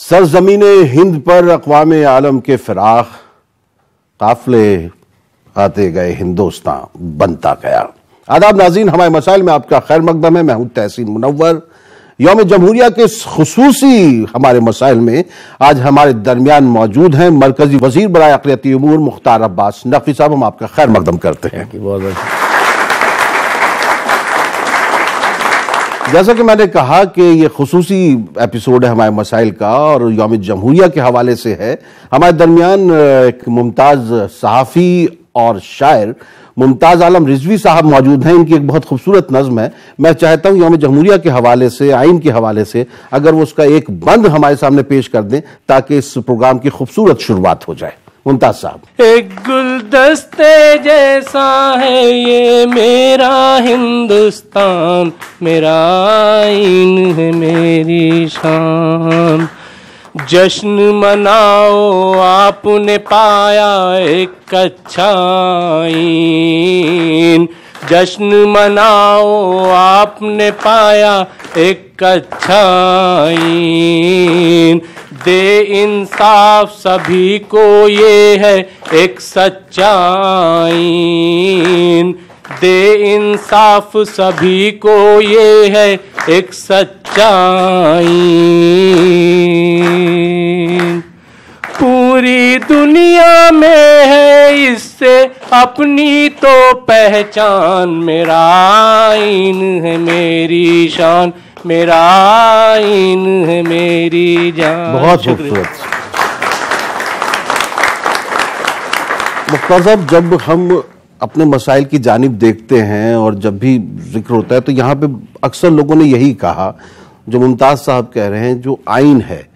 सरजमीने हिंद पर अक़वामे आलम के फिराक काफिले आते गए, हिंदुस्तान बनता गया। आदाब नाज़रीन, हमारे मसाइल में आपका खैर मकदम है। मैं हूं तहसीन मुनव्वर। यौम जमहूरिया के खुसूसी हमारे मसाइल में आज हमारे दरमियान मौजूद हैं मरकजी वजीर बराए अक़लियती उमूर मुख्तार अब्बास नकवी साहब। हम आपका खैर मकदम करते हैं। जैसा कि मैंने कहा कि ये खुसूसी एपिसोड है हमारे मसाइल का और यौम जमहूरिया के हवाले से है। हमारे दरमियान एक मुमताज़ सहाफ़ी और शायर मुमताज़ आलम रिजवी साहब मौजूद हैं। इनकी एक बहुत खूबसूरत नज़्म है। मैं चाहता हूँ यौम जमहूरिया के हवाले से, आइन के हवाले से अगर वो उसका एक बंद हमारे सामने पेश कर दें ताकि इस प्रोग्राम की खूबसूरत शुरुआत हो जाए। मुमताज साहब। एक गुलदस्ते जैसा है ये मेरा हिंदुस्तान, मेरा आइन है मेरी शान। जश्न मनाओ आपने पाया एक अच्छा आइन, जश्न मनाओ आपने पाया एक अच्छा आइन। दे इंसाफ सभी को ये है एक सच्चा आइन, दे इंसाफ सभी को ये है एक सच्चा आइन। पूरी दुनिया में है इससे अपनी तो पहचान, मेरा आइन है मेरी शान, मेरा आइन है मेरी जान। बहुत खूबसूरत। मुख्तार साहब, जब हम अपने मसाइल की जानिब देखते हैं और जब भी जिक्र होता है तो यहाँ पे अक्सर लोगों ने यही कहा जो मुमताज़ साहब कह रहे हैं, जो आइन है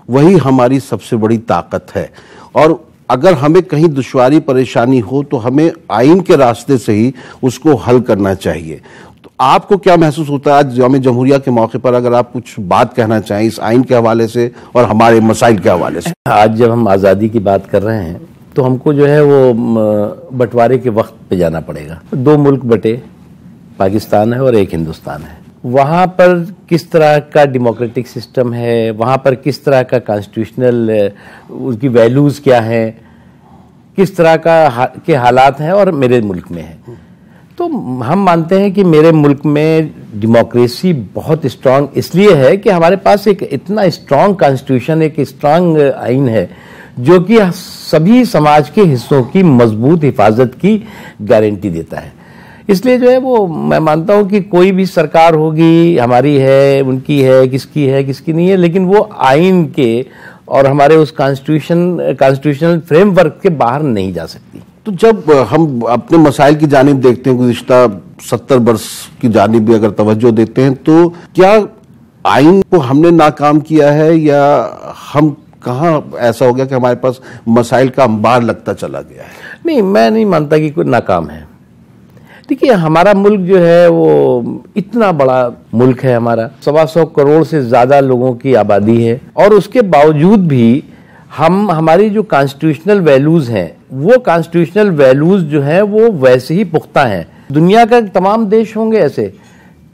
वही हमारी सबसे बड़ी ताकत है और अगर हमें कहीं दुश्वारी परेशानी हो तो हमें आइन के रास्ते से ही उसको हल करना चाहिए। तो आपको क्या महसूस होता है आज यौम जमहूरिया के मौके पर, अगर आप कुछ बात कहना चाहें इस आइन के हवाले से और हमारे मसाइल के हवाले से? आज जब हम आज़ादी की बात कर रहे हैं तो हमको जो है वो बंटवारे के वक्त पे जाना पड़ेगा। दो मुल्क बटे, पाकिस्तान है और एक हिंदुस्तान है। वहाँ पर किस तरह का डेमोक्रेटिक सिस्टम है, वहाँ पर किस तरह का कॉन्स्टिट्यूशनल उसकी वैल्यूज़ क्या हैं, किस तरह के हालात हैं और मेरे मुल्क में है। तो हम मानते हैं कि मेरे मुल्क में डेमोक्रेसी बहुत स्ट्रांग इसलिए है कि हमारे पास एक इतना स्ट्रांग कॉन्स्टिट्यूशन, एक स्ट्रांग आइन है जो कि सभी समाज के हिस्सों की मजबूत हिफाजत की गारंटी देता है। इसलिए जो है वो मैं मानता हूँ कि कोई भी सरकार होगी, हमारी है, उनकी है, किसकी नहीं है, लेकिन वो आइन के और हमारे उस कॉन्स्टिट्यूशनल फ्रेमवर्क के बाहर नहीं जा सकती। तो जब हम अपने मसाइल की जानिब देखते हैं, गुज़िश्ता 70 वर्ष की जानिब भी अगर तवज्जो देते हैं, तो क्या आइन को हमने नाकाम किया है या हम कहाँ ऐसा हो गया कि हमारे पास मसाइल का अंबार लगता चला गया है? नहीं, मैं नहीं मानता कि कोई नाकाम है। देखिए, हमारा मुल्क जो है वो इतना बड़ा मुल्क है, हमारा 125 करोड़ से ज़्यादा लोगों की आबादी है और उसके बावजूद भी हमारी जो कॉन्स्टिट्यूशनल वैल्यूज़ हैं वो कॉन्स्टिट्यूशनल वैल्यूज़ जो हैं वो वैसे ही पुख्ता हैं। दुनिया का तमाम देश होंगे ऐसे,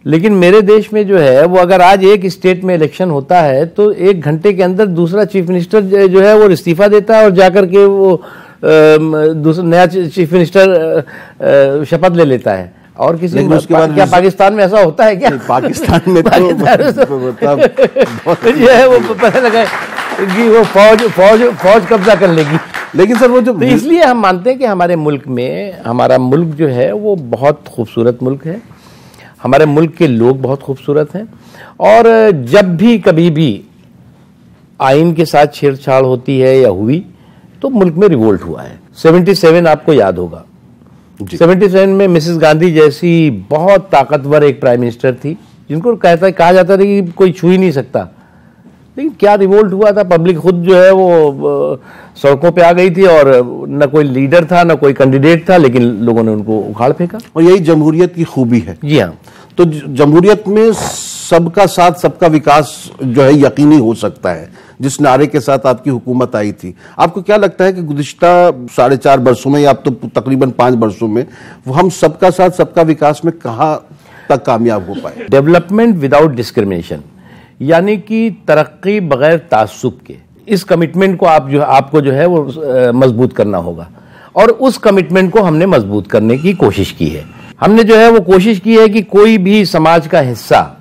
लेकिन मेरे देश में जो है वो अगर आज एक स्टेट में इलेक्शन होता है तो 1 घंटे के अंदर दूसरा चीफ मिनिस्टर जो है वो इस्तीफा देता है और जाकर के वो दूसरा नया चीफ मिनिस्टर शपथ ले लेता है। और किसी उसके बाद क्या पाकिस्तान में ऐसा होता है क्या? पाकिस्तान में तो ये है वो पता लगा कि वो फौज कब्जा कर लेगी। लेकिन सर वो जो तो इसलिए हम मानते हैं कि हमारे मुल्क में, हमारा मुल्क जो है वो बहुत खूबसूरत मुल्क है, हमारे मुल्क के लोग बहुत खूबसूरत हैं और जब भी कभी भी आइन के साथ छेड़छाड़ होती है या हुई तो मुल्क में रिवोल्ट हुआ है। 77 आपको याद होगा, 77 में मिसेस गांधी जैसी बहुत ताकतवर एक प्राइम मिनिस्टर थी जिनको कहा जाता था कि कोई छू ही नहीं सकता, लेकिन क्या रिवोल्ट हुआ था। पब्लिक खुद जो है वो सड़कों पे आ गई थी और न कोई लीडर था न कोई कैंडिडेट था, लेकिन लोगों ने उनको उखाड़ फेंका। और यही जमहूरियत की खूबी है। जी हाँ। तो जमहूरियत में सबका साथ सबका विकास जो है यकीनी हो सकता है, जिस नारे के साथ आपकी हुकूमत आई थी। आपको क्या लगता है कि गुज़िश्ता 4.5 वर्षों में या अब तो तकरीबन 5 वर्षों में वो हम सबका साथ सबका विकास में कहाँ तक कामयाब हो पाए? डेवलपमेंट विदाउट डिस्क्रिमिनेशन, यानी कि तरक्की बगैर तासुब के, इस कमिटमेंट को आपको जो है वो मजबूत करना होगा। और उस कमिटमेंट को हमने मजबूत करने की कोशिश की है। हमने जो है वो कोशिश की है कि कोई भी समाज का हिस्सा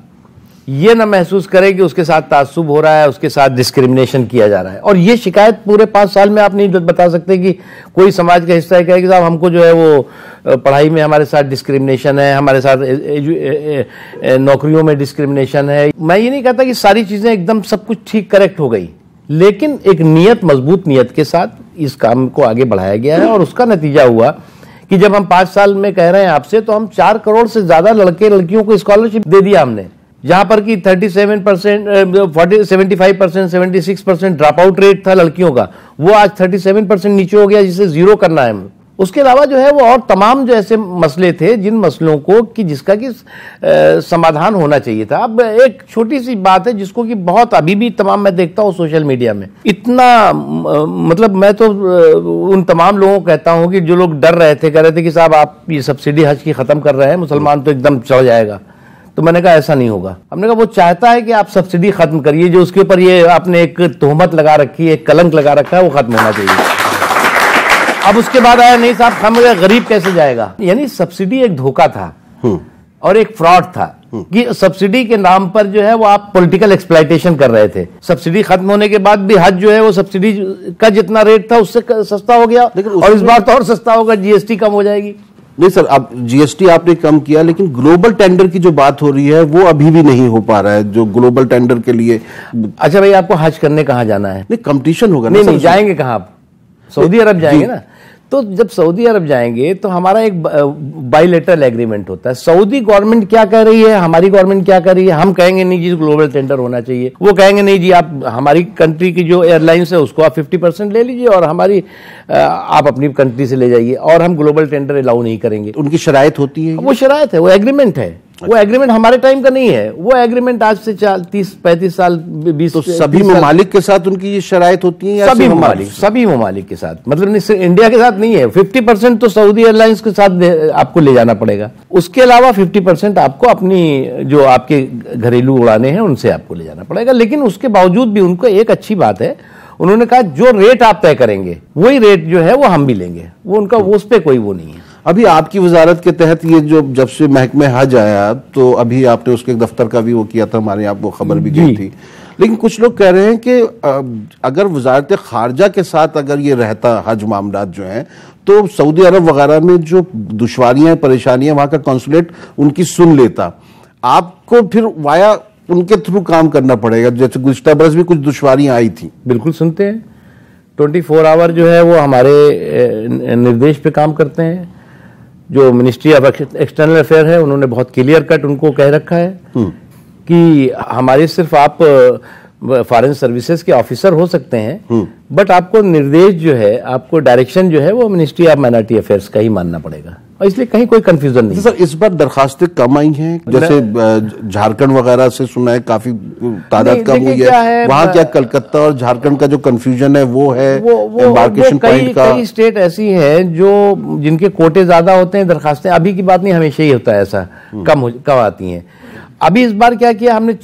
ये ना महसूस करे कि उसके साथ तासुब हो रहा है, उसके साथ डिस्क्रिमिनेशन किया जा रहा है। और ये शिकायत पूरे 5 साल में आप नहीं बता सकते कि कोई समाज का हिस्सा है कहे कि साहब हमको जो है वो पढ़ाई में हमारे साथ डिस्क्रिमिनेशन है, हमारे साथ नौकरियों में डिस्क्रिमिनेशन है। मैं ये नहीं कहता कि सारी चीजें एकदम सब कुछ ठीक करेक्ट हो गई, लेकिन एक नियत, मजबूत नियत के साथ इस काम को आगे बढ़ाया गया है। और उसका नतीजा हुआ कि जब हम 5 साल में कह रहे हैं आपसे, तो हम 4 करोड़ से ज्यादा लड़के लड़कियों को स्कॉलरशिप दे दिया हमने। जहां पर कि 37%, 75%, 76% ड्रॉप आउट रेट था लड़कियों का, वो आज 37% नीचे हो गया, जिसे जीरो करना है। उसके अलावा जो है वो और तमाम जो ऐसे मसले थे जिन मसलों को कि जिसका कि समाधान होना चाहिए था। अब एक छोटी सी बात है जिसको कि बहुत अभी भी तमाम मैं देखता हूँ सोशल मीडिया में, इतना मतलब मैं तो उन तमाम लोगों को कहता हूँ कि जो लोग डर रहे थे, कह रहे थे कि साहब आप ये सब्सिडी हज की खत्म कर रहे हैं, मुसलमान तो एकदम चढ़ जाएगा। तो मैंने कहा ऐसा नहीं होगा। हमने कहा वो चाहता है कि आप सब्सिडी खत्म करिए, जो उसके ऊपर ये आपने एक तोहमत लगा रखी है, एक कलंक लगा रखा है, वो खत्म होना चाहिए। अब उसके बाद आया नहीं साहब हम गरीब कैसे जाएगा। यानी सब्सिडी एक धोखा था और एक फ्रॉड था कि सब्सिडी के नाम पर जो है वो आप पॉलिटिकल एक्सप्लॉयटेशन कर रहे थे। सब्सिडी खत्म होने के बाद भी हज जो है वो सब्सिडी का जितना रेट था उससे सस्ता हो गया, और इस बार तो और सस्ता होगा, जीएसटी कम हो जाएगी। नहीं सर, अब जीएसटी आपने कम किया, लेकिन ग्लोबल टेंडर की जो बात हो रही है वो अभी भी नहीं हो पा रहा है, जो ग्लोबल टेंडर के लिए। अच्छा भाई, आपको हज करने कहाँ जाना है? नहीं, कंपटीशन होगा। नहीं, जाएंगे कहाँ आप? सऊदी अरब जाएंगे ना। तो जब सऊदी अरब जाएंगे तो हमारा एक बायलैटरल एग्रीमेंट होता है। सऊदी गवर्नमेंट क्या कह रही है, हमारी गवर्नमेंट क्या कर रही है, हम कहेंगे नहीं जी ग्लोबल टेंडर होना चाहिए, वो कहेंगे नहीं जी आप हमारी कंट्री की जो एयरलाइंस है उसको आप 50% ले लीजिए और हमारी आप अपनी कंट्री से ले जाइए, और हम ग्लोबल टेंडर अलाउ नहीं करेंगे। उनकी शराइत होती है, वो शराइत है, वो एग्रीमेंट है। वो एग्रीमेंट हमारे टाइम का नहीं है, वो एग्रीमेंट आज से 30-35 साल 20। तो सभी ममालिक के साथ उनकी ये शराइत होती है? सभी ममालिक के साथ, मतलब नहीं इंडिया के साथ नहीं है। 50% तो सऊदी एयरलाइंस के साथ आपको ले जाना पड़ेगा, उसके अलावा 50% आपको अपनी जो आपके घरेलू उड़ाने हैं उनसे आपको ले जाना पड़ेगा। लेकिन उसके बावजूद भी उनको एक अच्छी बात है, उन्होंने कहा जो रेट आप तय करेंगे वही रेट जो है वो हम भी लेंगे, वो उनका उस पर कोई वो नहीं है। अभी आपकी वजारत के तहत ये जो जब से महकमे हज आया, तो अभी आपने उसके दफ्तर का भी वो किया था, हमारे यहाँ वो खबर भी गई थी। लेकिन कुछ लोग कह रहे हैं कि अगर वजारत खारजा के साथ अगर ये रहता हज मामलात जो हैं, तो सऊदी अरब वगैरह में जो दुश्वारियां परेशानियां वहां का कॉन्सुलेट उनकी सुन लेता, आपको फिर वाया उनके थ्रू काम करना पड़ेगा, जैसे गुज़िश्ता बरस भी कुछ दुश्वारियां आई थी। बिल्कुल सुनते हैं, 24 आवर जो है वो हमारे निर्देश पे काम करते हैं। जो मिनिस्ट्री ऑफ एक्सटर्नल अफेयर है उन्होंने बहुत क्लियर कट उनको कह रखा है कि हमारे सिर्फ आप फॉरेन सर्विसेज के ऑफिसर हो सकते हैं, बट आपको निर्देश जो है, आपको डायरेक्शन जो है वो मिनिस्ट्री ऑफ माइनॉरिटी अफेयर्स का ही मानना पड़ेगा, और इसलिए कहीं कोई कंफ्यूजन नहीं। सर इस बार दरखास्तें कम आई हैं, जैसे झारखंड वगैरह से सुना है काफी तादाद कम हुई है, वहाँ क्या कलकत्ता और झारखंड का जो कंफ्यूजन है वो है एम्बार्केशन पॉइंट का? कई स्टेट ऐसी हैं जो जिनके कोटे ज्यादा होते हैं, दरखास्तें अभी की बात नहीं, हमेशा ही होता है ऐसा, कम आती हैं। अभी इस बार क्या किया हमने,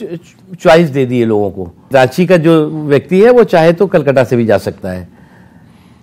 चॉइस दे दी है लोगों को। रांची का जो व्यक्ति है वो चाहे तो कलकत्ता से भी जा सकता है,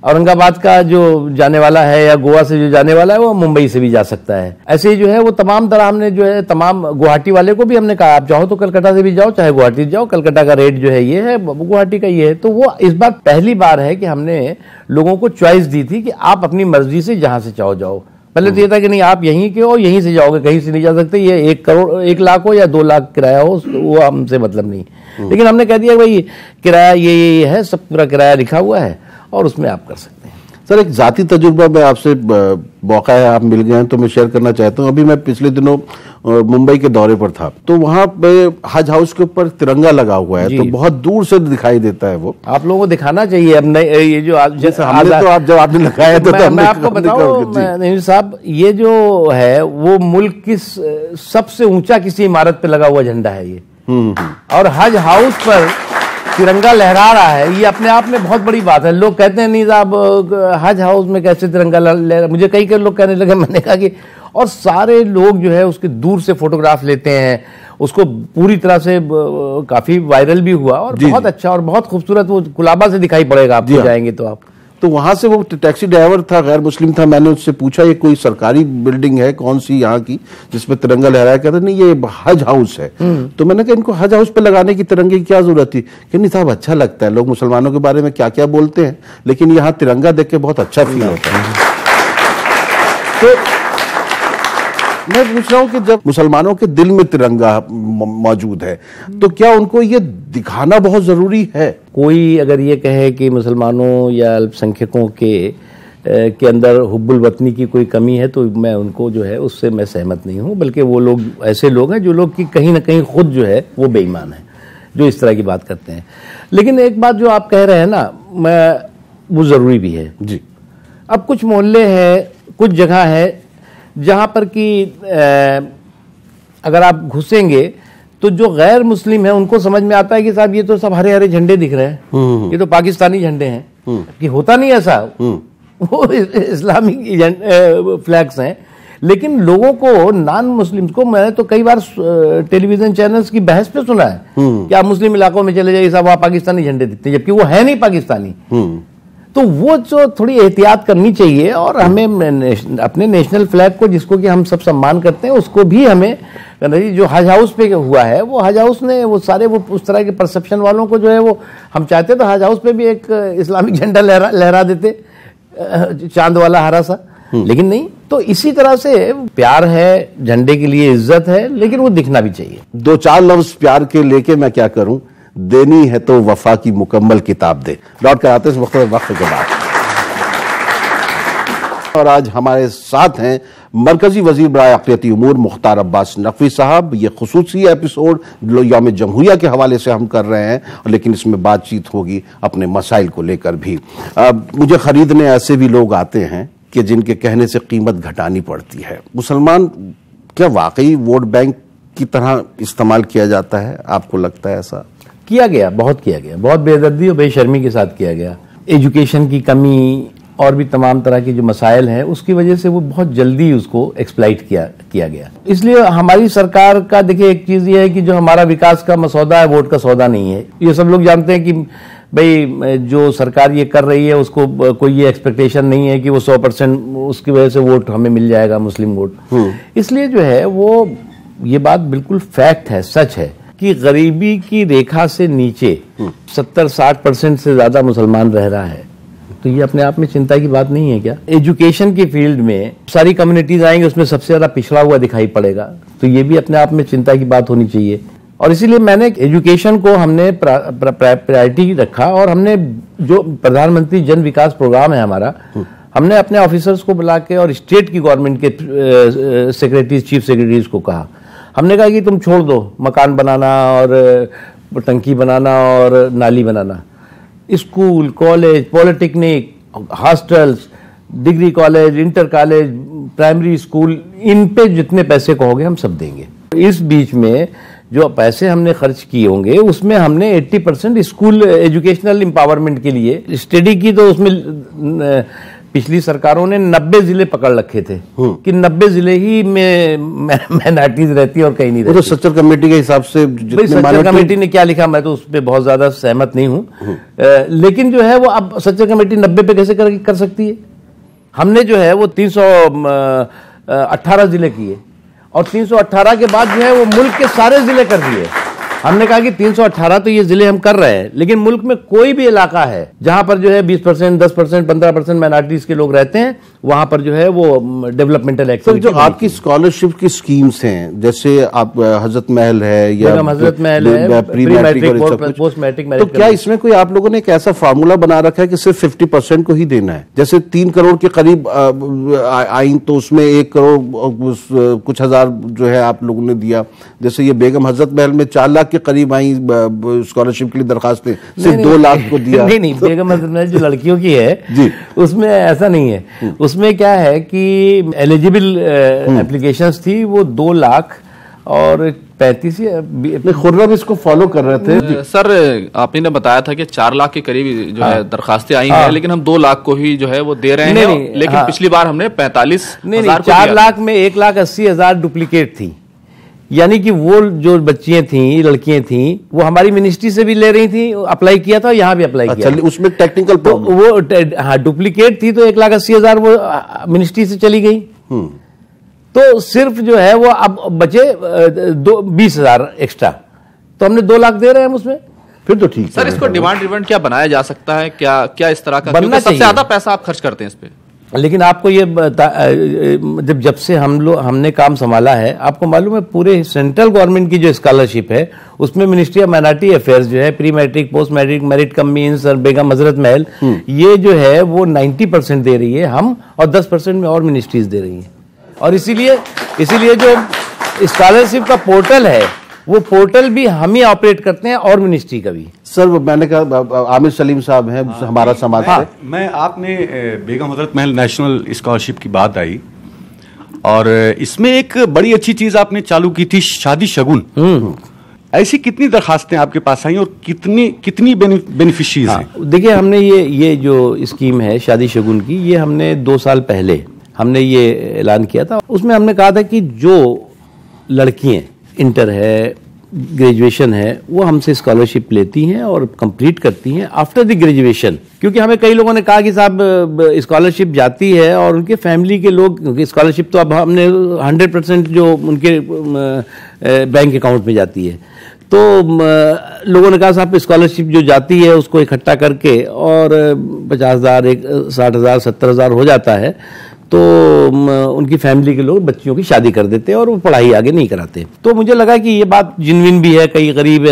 औरंगाबाद का जो जाने वाला है या गोवा से जो जाने वाला है वो मुंबई से भी जा सकता है। ऐसे ही जो है वो तमाम तरह हमने जो है तमाम गुवाहाटी वाले को भी हमने कहा आप चाहो तो कलकत्ता से भी जाओ, चाहे गुवाहाटी जाओ, कलकत्ता का रेट जो है ये है, गुवाहाटी का ये है। तो वो इस बार पहली बार है कि हमने लोगों को चॉइस दी थी कि आप अपनी मर्जी से जहां से चाहो जाओ। पहले तो ये था कि नहीं आप यहीं के हो, यहीं से जाओगे, कहीं से नहीं जा सकते, ये 1 लाख हो या 2 लाख किराया हो वो हमसे मतलब नहीं। लेकिन हमने कह दिया भाई किराया ये है, सब पूरा किराया लिखा हुआ है और उसमें आप कर सकते हैं। सर एक जाती तजुर्बा मैं आपसे, मौका है आप मिल गए हैं तो मैं शेयर करना चाहता हूँ। अभी मैं पिछले दिनों मुंबई के दौरे पर था, तो वहाँ पे हज हाउस के ऊपर तिरंगा लगा हुआ है, तो बहुत दूर से दिखाई देता है वो। आप लोगों को दिखाना चाहिए। अब ये जो जैसे हमने तो आप जब आपने लगाया तो मैं आपको बताऊं नहीं साहब, ये जो है वो मुल्क की सबसे ऊंचा किसी इमारत पे लगा हुआ झंडा है ये, और हज हाउस पर तिरंगा लहरा रहा है, ये अपने आप में बहुत बड़ी बात है। लोग कहते हैं नहीं साहब हज हाउस में कैसे तिरंगा लहरा, मुझे कई लोग कहने लगे, मैंने कहा कि और सारे लोग जो है उसके दूर से फोटोग्राफ लेते हैं, उसको पूरी तरह से काफी वायरल भी हुआ और बहुत अच्छा और बहुत खूबसूरत, वो कुलाबा से दिखाई पड़ेगा आप जाएंगे तो आप। तो वहां से वो टैक्सी ड्राइवर था, गैर मुस्लिम था, मैंने उससे पूछा ये कोई सरकारी बिल्डिंग है कौन सी यहाँ की जिसपे तिरंगा लहराया? कहते नहीं ये हज हाउस है। तो मैंने कहा इनको हज हाउस पे लगाने की तिरंगे की क्या जरूरत थी? कि नहीं साहब अच्छा लगता है, लोग मुसलमानों के बारे में क्या क्या बोलते हैं लेकिन यहाँ तिरंगा देख के बहुत अच्छा फील होता है। तो मैं पूछ रहा हूं कि जब मुसलमानों के दिल में तिरंगा मौजूद है तो क्या उनको ये दिखाना बहुत जरूरी है? कोई अगर ये कहे कि मुसलमानों या अल्पसंख्यकों के अंदर हुब्बुल वतनी की कोई कमी है तो मैं उनको जो है उससे मैं सहमत नहीं हूं, बल्कि वो लोग ऐसे लोग हैं जो लोग कि कहीं ना कहीं खुद जो है वो बेईमान है जो इस तरह की बात करते हैं। लेकिन एक बात जो आप कह रहे हैं ना, वो जरूरी भी है जी। अब कुछ मोहल्ले हैं, कुछ जगह है जहां पर कि अगर आप घुसेंगे तो जो गैर मुस्लिम है उनको समझ में आता है कि साहब ये तो सब हरे हरे झंडे दिख रहे हैं, ये तो पाकिस्तानी झंडे हैं, कि होता नहीं ऐसा, वो इस्लामिक फ्लैग्स हैं। लेकिन लोगों को, नॉन मुस्लिम्स को, मैंने तो कई बार टेलीविजन चैनल्स की बहस पे सुना है कि आप मुस्लिम इलाकों में चले जाइए साहब वहां पाकिस्तानी झंडे दिखते हैं, जबकि वो है नहीं पाकिस्तानी। तो वो जो थोड़ी एहतियात करनी चाहिए और हमें अपने नेशनल फ्लैग को, जिसको कि हम सब सम्मान करते हैं, उसको भी हमें, जो हज हाउस पे हुआ है वो हज हाउस ने वो सारे वो उस तरह के परसेप्शन वालों को जो है वो, हम चाहते तो हज हाउस पे भी एक इस्लामिक झंडा लहरा देते, चांद वाला हरा सा, लेकिन नहीं। तो इसी तरह से प्यार है, झंडे के लिए इज्जत है, लेकिन वो दिखना भी चाहिए। दो चार लफ्ज प्यार के लेके मैं क्या करूं, देनी है तो वफा की मुकम्मल किताब दे। लौट कर आते हैं वक्त के बाद। और आज हमारे साथ हैं मरकजी वजीर बराए अक़लियती उमूर मुख्तार अब्बास नकवी साहब। ये खुसूसी एपिसोड यौम जमहूरिया के हवाले से हम कर रहे हैं, लेकिन इसमें बातचीत होगी अपने मसाइल को लेकर भी। मुझे खरीदने ऐसे भी लोग आते हैं कि जिनके कहने से कीमत घटानी पड़ती है। मुसलमान क्या वाकई वोट बैंक की तरह इस्तेमाल किया जाता है? आपको लगता है ऐसा? किया गया, बहुत किया गया, बहुत बेदर्दी और बेशर्मी के साथ किया गया। एजुकेशन की कमी और भी तमाम तरह के जो मसाइल हैं उसकी वजह से वो बहुत जल्दी उसको एक्सप्लाइट किया गया। इसलिए हमारी सरकार का, देखिए एक चीज ये है कि जो हमारा विकास का मसौदा है वोट का सौदा नहीं है। ये सब लोग जानते हैं कि भाई जो सरकार ये कर रही है उसको कोई ये एक्सपेक्टेशन नहीं है कि वो 100% उसकी वजह से वोट हमें मिल जाएगा, मुस्लिम वोट। इसलिए जो है वो, ये बात बिल्कुल फैक्ट है, सच है कि गरीबी की रेखा से नीचे 70-60% से ज्यादा मुसलमान रह रहा है। तो ये अपने आप में चिंता की बात नहीं है क्या? एजुकेशन की फील्ड में सारी कम्युनिटीज आएंगे, उसमें सबसे ज्यादा पिछड़ा हुआ दिखाई पड़ेगा, तो ये भी अपने आप में चिंता की बात होनी चाहिए। और इसीलिए मैंने एजुकेशन को हमने प्रायोरिटी रखा और हमने जो प्रधानमंत्री जन विकास प्रोग्राम है हमारा, हमने अपने ऑफिसर्स को बुला के और स्टेट की गवर्नमेंट के सेक्रेटरीज, चीफ सेक्रेटरीज को कहा, हमने कहा कि तुम छोड़ दो मकान बनाना और टंकी बनाना और नाली बनाना, school, college, polytechnic, hostels, degree college, inter college, primary school, इन पे जितने पैसे कहोगे हम सब देंगे। इस बीच में जो पैसे हमने खर्च किए होंगे उसमें हमने 80% स्कूल एजुकेशनल एम्पावरमेंट के लिए स्टडी की। तो उसमें पिछली सरकारों ने 90 जिले पकड़ रखे थे कि 90 जिले ही में माइनॉरिटीज रहती है और कहीं नहीं रहती। तो सच्चर कमेटी के हिसाब से सच्चर कमेटी ने क्या लिखा, मैं तो उस पर बहुत ज्यादा सहमत नहीं हूं। लेकिन जो है वो अब सच्चर कमेटी 90 पे कैसे कर सकती है? हमने जो है वो 318 जिले किए और 318 के बाद जो है वो मुल्क के सारे जिले कर दिए। हमने कहा कि 318 तो ये जिले हम कर रहे हैं, लेकिन मुल्क में कोई भी इलाका है जहां पर जो है 20%, 10%, 15% माइनॉरिटीज के लोग रहते हैं, वहां पर जो है वो डेवलमेंटल एक्टिविटी। जो आपकी स्कॉलरशिप की स्कीम्स हैं, जैसे आप हजरत महल है या हजरत महल है, प्री मैट्रिक, पोस्ट मैट्रिक, तो क्या इसमें कोई आप लोगों ने एक ऐसा फार्मूला बना रखा है कि सिर्फ 50% को ही देना है? जैसे 3 करोड़ के करीब आई तो उसमें 1 करोड़ कुछ हजार जो है आप लोगों ने दिया। जैसे ये बेगम हजरत महल में 4 लाख के करीब आई स्कॉलरशिप के लिए दरखास्तें, सिर्फ 2 लाख को दिया। नहीं, बेगम हजरत महल जो लड़कियों की है जी, उसमें ऐसा नहीं है। उसमें क्या है कि एलिजिबल एप्लीकेशंस थी वो 2 लाख और 35 खुर्रम इसको फॉलो कर रहे थे। सर आपने ने बताया था कि 4 लाख के करीब जो है दरखास्तें आई हैं, लेकिन हम 2 लाख को ही जो है वो दे रहे हैं। लेकिन पिछली बार हमने 45,000 4 लाख में 1,80,000 डुप्लीकेट थी, यानी कि वो जो बच्चियां थी, लड़कियां थी, वो हमारी मिनिस्ट्री से भी ले रही थी, अप्लाई किया था, यहाँ भी अप्लाई किया। उसमें टेक्निकल तो वो हाँ डुप्लीकेट थी, तो 1,80,000 वो मिनिस्ट्री से चली गई। तो सिर्फ जो है वो अब बचे 20,000 एक्स्ट्रा, तो हमने 2 लाख दे रहे हैं हम उसमें। फिर तो ठीक है सर। इसको डिमांड ड्रिवन क्या बनाया जा सकता है? क्या इस तरह का बनना सबसे ज्यादा पैसा आप खर्च करते हैं इस पे? लेकिन आपको ये जब से हमने काम संभाला है, आपको मालूम है पूरे सेंट्रल गवर्नमेंट की जो स्कॉलरशिप है उसमें मिनिस्ट्री ऑफ माइनॉरिटी अफेयर्स जो है, pre matric, post matric, merit cum means और बेगम हजरत महल, ये जो है वो 90% दे रही है हम, और 10% में और मिनिस्ट्रीज दे रही है। और इसीलिए जो स्कॉलरशिप का पोर्टल है वो पोर्टल भी हम ही ऑपरेट करते हैं, और मिनिस्ट्री का भी। सर मैंने कहा आमिर सलीम साहब हैं हमारा समाज से। मैं आपने बेगम हजरत महल नेशनल स्कॉलरशिप की बात आई, और इसमें एक बड़ी अच्छी चीज आपने चालू की थी, शादी शगुन। ऐसी कितनी दरखास्तें आपके पास आई और कितनी बेनिफिशियरीज हैं? देखिए, हमने ये जो स्कीम है शादी शगुन की, ये हमने 2 साल पहले हमने ये ऐलान किया था। उसमें हमने कहा था कि जो लड़कियां इंटर है, ग्रेजुएशन है, वो हमसे स्कॉलरशिप लेती हैं और कंप्लीट करती हैं आफ्टर द ग्रेजुएशन। क्योंकि हमें कई लोगों ने कहा कि साहब स्कॉलरशिप जाती है और उनके फैमिली के लोग, क्योंकि स्कॉलरशिप तो अब हमने 100% जो उनके बैंक अकाउंट में जाती है, तो लोगों ने कहा साहब स्कॉलरशिप जो जाती है उसको इकट्ठा करके और 50,000, 60,000, 70,000 हो जाता है, तो उनकी फैमिली के लोग बच्चियों की शादी कर देते हैं और वो पढ़ाई आगे नहीं कराते। तो मुझे लगा कि ये बात जिन्विन भी है, कई गरीब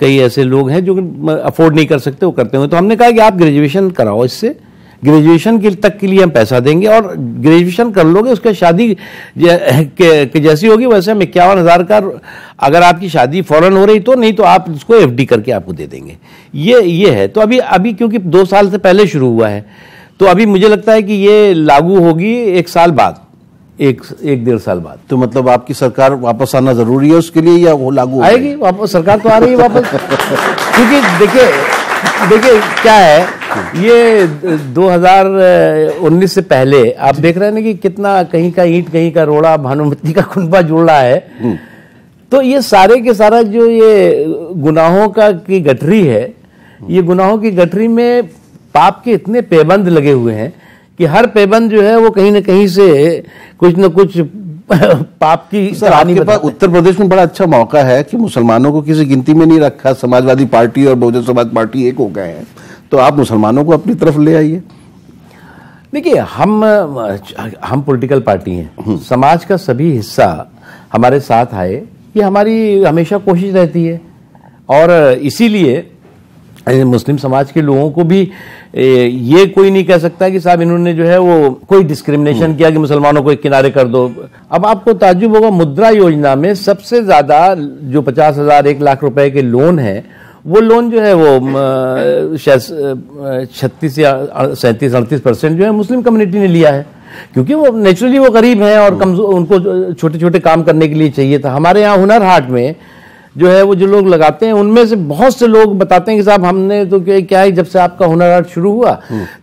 कई ऐसे लोग हैं जो अफोर्ड नहीं कर सकते, वो करते होंगे। तो हमने कहा कि आप ग्रेजुएशन कराओ, इससे ग्रेजुएशन तक के लिए हम पैसा देंगे, और ग्रेजुएशन कर लोगे उसका शादी जैसी होगी वैसे हम 51,000 का, अगर आपकी शादी फौरन हो रही तो, नहीं तो आप उसको FD करके आपको दे देंगे। ये है। तो अभी क्योंकि 2 साल से पहले शुरू हुआ है, तो अभी मुझे लगता है कि ये लागू होगी 1 साल बाद, 1-1.5 साल बाद। तो मतलब आपकी सरकार वापस आना जरूरी है उसके लिए, या वो लागू आएगी वापस? सरकार तो आ रही है वापस। क्योंकि देखिए क्या है, ये 2019 से पहले आप देख रहे हैं ना कि कितना कहीं का ईंट, कहीं का रोड़ा, भानुमती का कुंबा जुड़ रहा है। तो ये सारे के सारा जो ये गुनाहों की गठरी है, ये गुनाहों की गठरी में पाप के इतने पैबंद लगे हुए हैं कि हर पैबंद जो है वो कहीं ना कहीं से कुछ न कुछ पाप की कहानी। आपके पास उत्तर प्रदेश में बड़ा अच्छा मौका है कि मुसलमानों को किसी गिनती में नहीं रखा, समाजवादी पार्टी और बहुजन समाज पार्टी एक हो गए हैं, तो आप मुसलमानों को अपनी तरफ ले आइए। देखिए, हम पॉलिटिकल पार्टी हैं, समाज का सभी हिस्सा हमारे साथ आए, ये हमारी हमेशा कोशिश रहती है। और इसीलिए मुस्लिम समाज के लोगों को भी ये कोई नहीं कह सकता कि साहब इन्होंने जो है वो कोई डिस्क्रिमिनेशन किया कि मुसलमानों को एक किनारे कर दो। अब आपको ताज्जुब होगा, मुद्रा योजना में सबसे ज्यादा जो 50,000, 1 लाख रुपए के लोन है, वो लोन जो है वो 36 या 37-38% जो है मुस्लिम कम्युनिटी ने लिया है, क्योंकि वो नेचुरली वो गरीब हैं और कमजोर, उनको छोटे छोटे काम करने के लिए चाहिए था। हमारे यहाँ हुनर हाट में जो है वो जो लोग लगाते हैं, उनमें से बहुत से लोग बताते हैं कि साहब हमने तो क्या है, जब से आपका हुनर हाट शुरू हुआ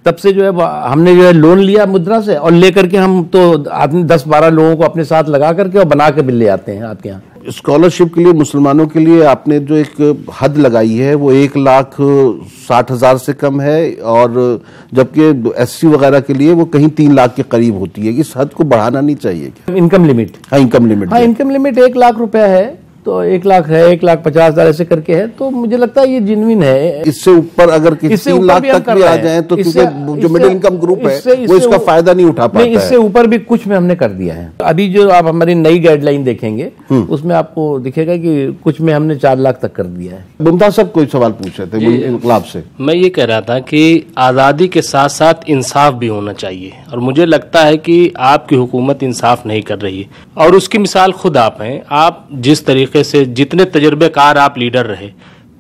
तब से जो है हमने जो है लोन लिया मुद्रा से, और लेकर के हम तो आदमी 10-12 लोगों को अपने साथ लगा करके और बना के बिल ले आते हैं आपके यहाँ। स्कॉलरशिप के लिए मुसलमानों के लिए आपने जो एक हद लगाई है वो 1,60,000 से कम है, और जबकि SC वगैरह के लिए वो कहीं 3 लाख के करीब होती है। इस हद को बढ़ाना नहीं चाहिए क्या? Income limit? हाँ, इनकम लिमिट 1 लाख रुपया है, तो 1 लाख है, 1,50,000 ऐसे करके है, तो मुझे लगता है ये जिन्विन है। इससे ऊपर अगर 3 लाख तक भी आ जाए तो क्योंकि जो मिडिल इनकम ग्रुप है वो इसका फायदा नहीं उठा पाता है। इससे ऊपर भी कुछ में हमने कर दिया है। अभी जो आप हमारी नई गाइडलाइन देखेंगे उसमें आपको दिखेगा कि कुछ में हमने 4 लाख तक कर दिया है। मुमताज साहब कोई सवाल पूछ रहे थे इनकलाब से। मैं ये कह रहा था कि आज़ादी के साथ साथ इंसाफ भी होना चाहिए, और मुझे लगता है कि आपकी हुकूमत इंसाफ नहीं कर रही है, और उसकी मिसाल खुद आप हैं। आप जिस तरीके से, जितने तजर्बेकार आप लीडर रहे,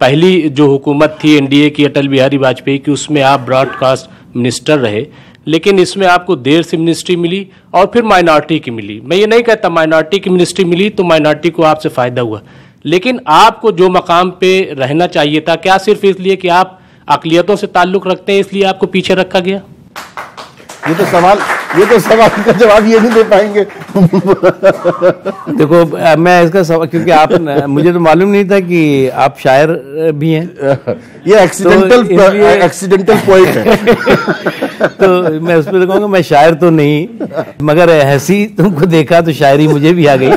पहली जो हुकूमत थी NDA की अटल बिहारी वाजपेयी की, उसमें आप ब्रॉडकास्ट मिनिस्टर रहे, लेकिन इसमें आपको देर से मिनिस्ट्री मिली और फिर माइनॉरिटी की मिली। मैं ये नहीं कहता माइनॉरिटी की मिनिस्ट्री मिली तो माइनॉरिटी को आपसे फायदा हुआ, लेकिन आपको जो मकाम पे रहना चाहिए था, क्या सिर्फ इसलिए कि आप अक़लियतों से ताल्लुक़ रखते हैं इसलिए आपको पीछे रखा गया? ये तो सवाल का जवाब ये नहीं दे पाएंगे। देखो मैं इसका सवाल, क्योंकि आप मुझे तो मालूम नहीं था कि आप शायर भी हैं। ये एक्सीडेंटल पॉइंट है। तो मैं उस पर कहूँगा मैं शायर तो नहीं, मगर ऐसी तुमको देखा तो शायरी मुझे भी आ गई।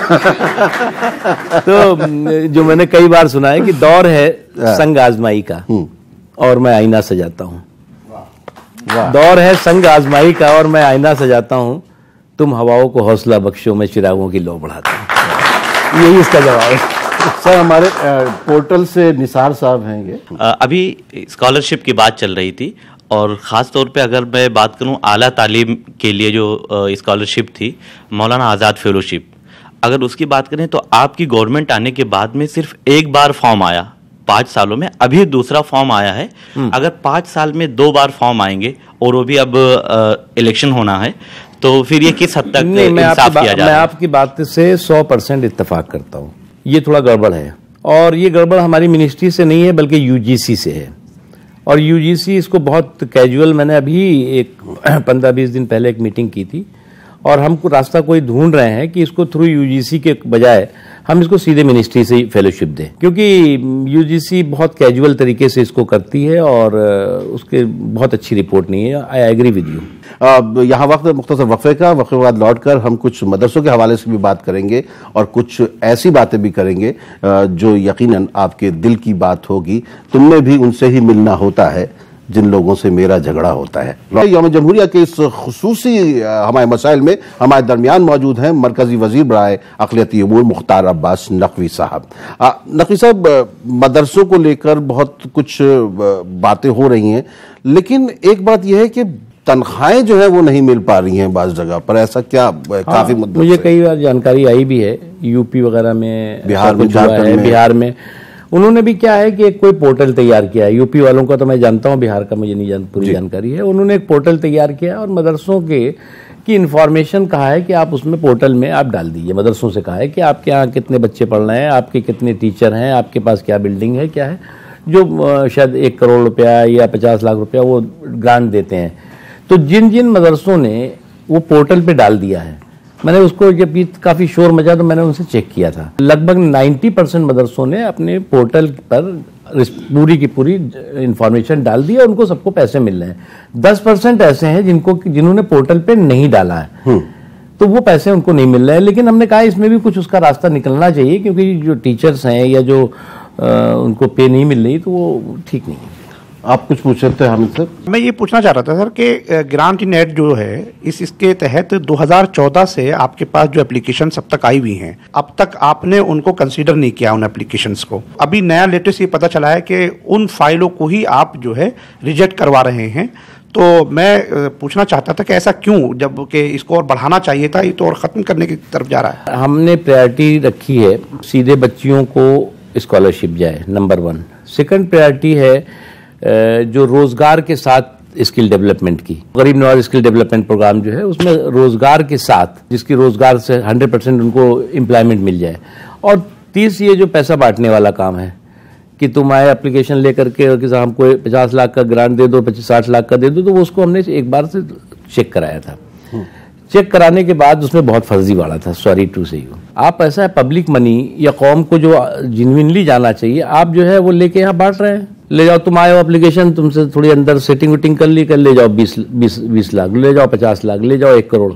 तो जो मैंने कई बार सुना है कि दौर है संग आजमाई का और मैं आईना सजाता हूँ। दौर है संग आजमाई का और मैं आईना सजाता हूँ, तुम हवाओं को हौसला बख्शो, मैं चिरागों की लौ बढ़ाता हूँ। यही इसका जवाब है। सर हमारे पोर्टल से निसार साहब हैं ये। अभी स्कॉलरशिप की बात चल रही थी और ख़ास तौर पे अगर मैं बात करूं आला तालीम के लिए जो स्कॉलरशिप थी मौलाना आज़ाद फेलोशिप, अगर उसकी बात करें तो आपकी गवर्नमेंट आने के बाद में सिर्फ एक बार फॉर्म आया 5 सालों में, अभी दूसरा फॉर्म आया है। अगर 5 साल में 2 बार फॉर्म आएंगे और वो भी अब इलेक्शन होना है तो फिर ये किस हद तक इंसाफ किया जा रहा है? मैं आपकी बात से 100% इत्तेफाक करता हूँ। ये थोड़ा गड़बड़ है और ये गड़बड़ हमारी मिनिस्ट्री से नहीं है बल्कि यूजीसी से है। और यूजीसी इसको बहुत कैजुअल, मैंने अभी एक 15-20 दिन पहले एक मीटिंग की थी और हमको रास्ता कोई ढूंढ रहे हैं कि इसको थ्रू यूजीसी के बजाय हम इसको सीधे मिनिस्ट्री से ही फेलोशिप दें, क्योंकि यूजीसी बहुत कैजुअल तरीके से इसको करती है और उसके बहुत अच्छी रिपोर्ट नहीं है। I agree with you. यहाँ वक्त मुख्तसर वक्फे का, वक्फे के बाद लौटकर हम कुछ मदरसों के हवाले से भी बात करेंगे और कुछ ऐसी बातें भी करेंगे जो यकीनन आपके दिल की बात होगी। तुमने भी उनसे ही मिलना होता है जिन लोगों से मेरा झगड़ा होता है। यौम जमहूरिया के इस खुसूसी हमारे मसाइल में हमारे दरमियान मौजूद हैं मरकजी वजीर बराए अक़लियती उमूर मुख्तार अब्बास नकवी साहब। नकवी साहब, मदरसों को लेकर बहुत कुछ बातें हो रही हैं, लेकिन एक बात यह है कि तनख्वाहें जो है वो नहीं मिल पा रही हैं बाज़ जगह पर। ऐसा क्या काफी मुद्दों मुझे कई बार जानकारी आई भी है, यूपी वगैरह में, बिहार में, झारखंड में, बिहार में उन्होंने भी क्या है कि एक कोई पोर्टल तैयार किया है। यूपी वालों का तो मैं जानता हूं, बिहार का मुझे नहीं पूरी जानकारी है। उन्होंने एक पोर्टल तैयार किया और मदरसों की इन्फॉर्मेशन कहा है कि आप उसमें पोर्टल में आप डाल दीजिए। मदरसों से कहा है कि आपके यहाँ कितने बच्चे पढ़ रहे हैं, आपके कितने टीचर हैं, आपके पास क्या बिल्डिंग है, क्या है, जो शायद 1 करोड़ रुपया या 50 लाख रुपया वो ग्रांट देते हैं। तो जिन जिन मदरसों ने वो पोर्टल पे डाल दिया है, मैंने उसको जब काफ़ी शोर मचा तो मैंने उनसे चेक किया था, लगभग 90% मदरसों ने अपने पोर्टल पर पूरी की पूरी इंफॉर्मेशन डाल दी और उनको सबको पैसे मिल रहे हैं। 10% ऐसे हैं जिन्होंने पोर्टल पे नहीं डाला है, तो वो पैसे उनको नहीं मिल रहे हैं। लेकिन हमने कहा इसमें भी कुछ उसका रास्ता निकलना चाहिए, क्योंकि जो टीचर्स हैं या जो उनको पे नहीं मिल रही तो वो ठीक नहीं है। आप कुछ पूछ रहे थे हामिद सर? मैं ये पूछना चाह रहा था सर कि ग्रांट इन एड जो है इसके तहत 2014 से आपके पास जो एप्लीकेशन अब तक आई हुई हैं, अब तक आपने उनको कंसीडर नहीं किया उन एप्लीकेशंस को। अभी नया लेटेस्ट ये पता चला है कि उन फाइलों को ही आप जो है रिजेक्ट करवा रहे हैं। तो मैं पूछना चाहता था कि ऐसा क्यों, जब कि इसको और बढ़ाना चाहिए था, ये तो और ख़त्म करने की तरफ जा रहा है। हमने प्रायोरिटी रखी है सीधे बच्चियों को स्कॉलरशिप जाए, नंबर 1। सेकंड प्रायोरिटी है जो रोजगार के साथ स्किल डेवलपमेंट की, गरीब नवाज स्किल डेवलपमेंट प्रोग्राम जो है उसमें रोजगार के साथ, जिसकी रोजगार से 100% उनको एम्प्लॉयमेंट मिल जाए। और 30 ये जो पैसा बांटने वाला काम है कि तुम आए एप्लीकेशन लेकर के कि हमको 50 लाख का ग्रांट दे दो, 60 लाख का दे दो, तो वो उसको हमने एक बार से चेक कराया था। चेक कराने के बाद उसमें बहुत फर्जी वाला था, सॉरी टू से यू। आप ऐसा है पब्लिक मनी या कौम को जो जेन्युइनली जाना चाहिए, आप जो है वो लेके यहाँ बांट रहे हैं। ले जाओ, तुम आए हो एप्लीकेशन, तुमसे थोड़ी अंदर सेटिंग वेटिंग कर ली, कर ले जाओ 20 लाख, ले जाओ 50 लाख, ले जाओ 1 करोड़।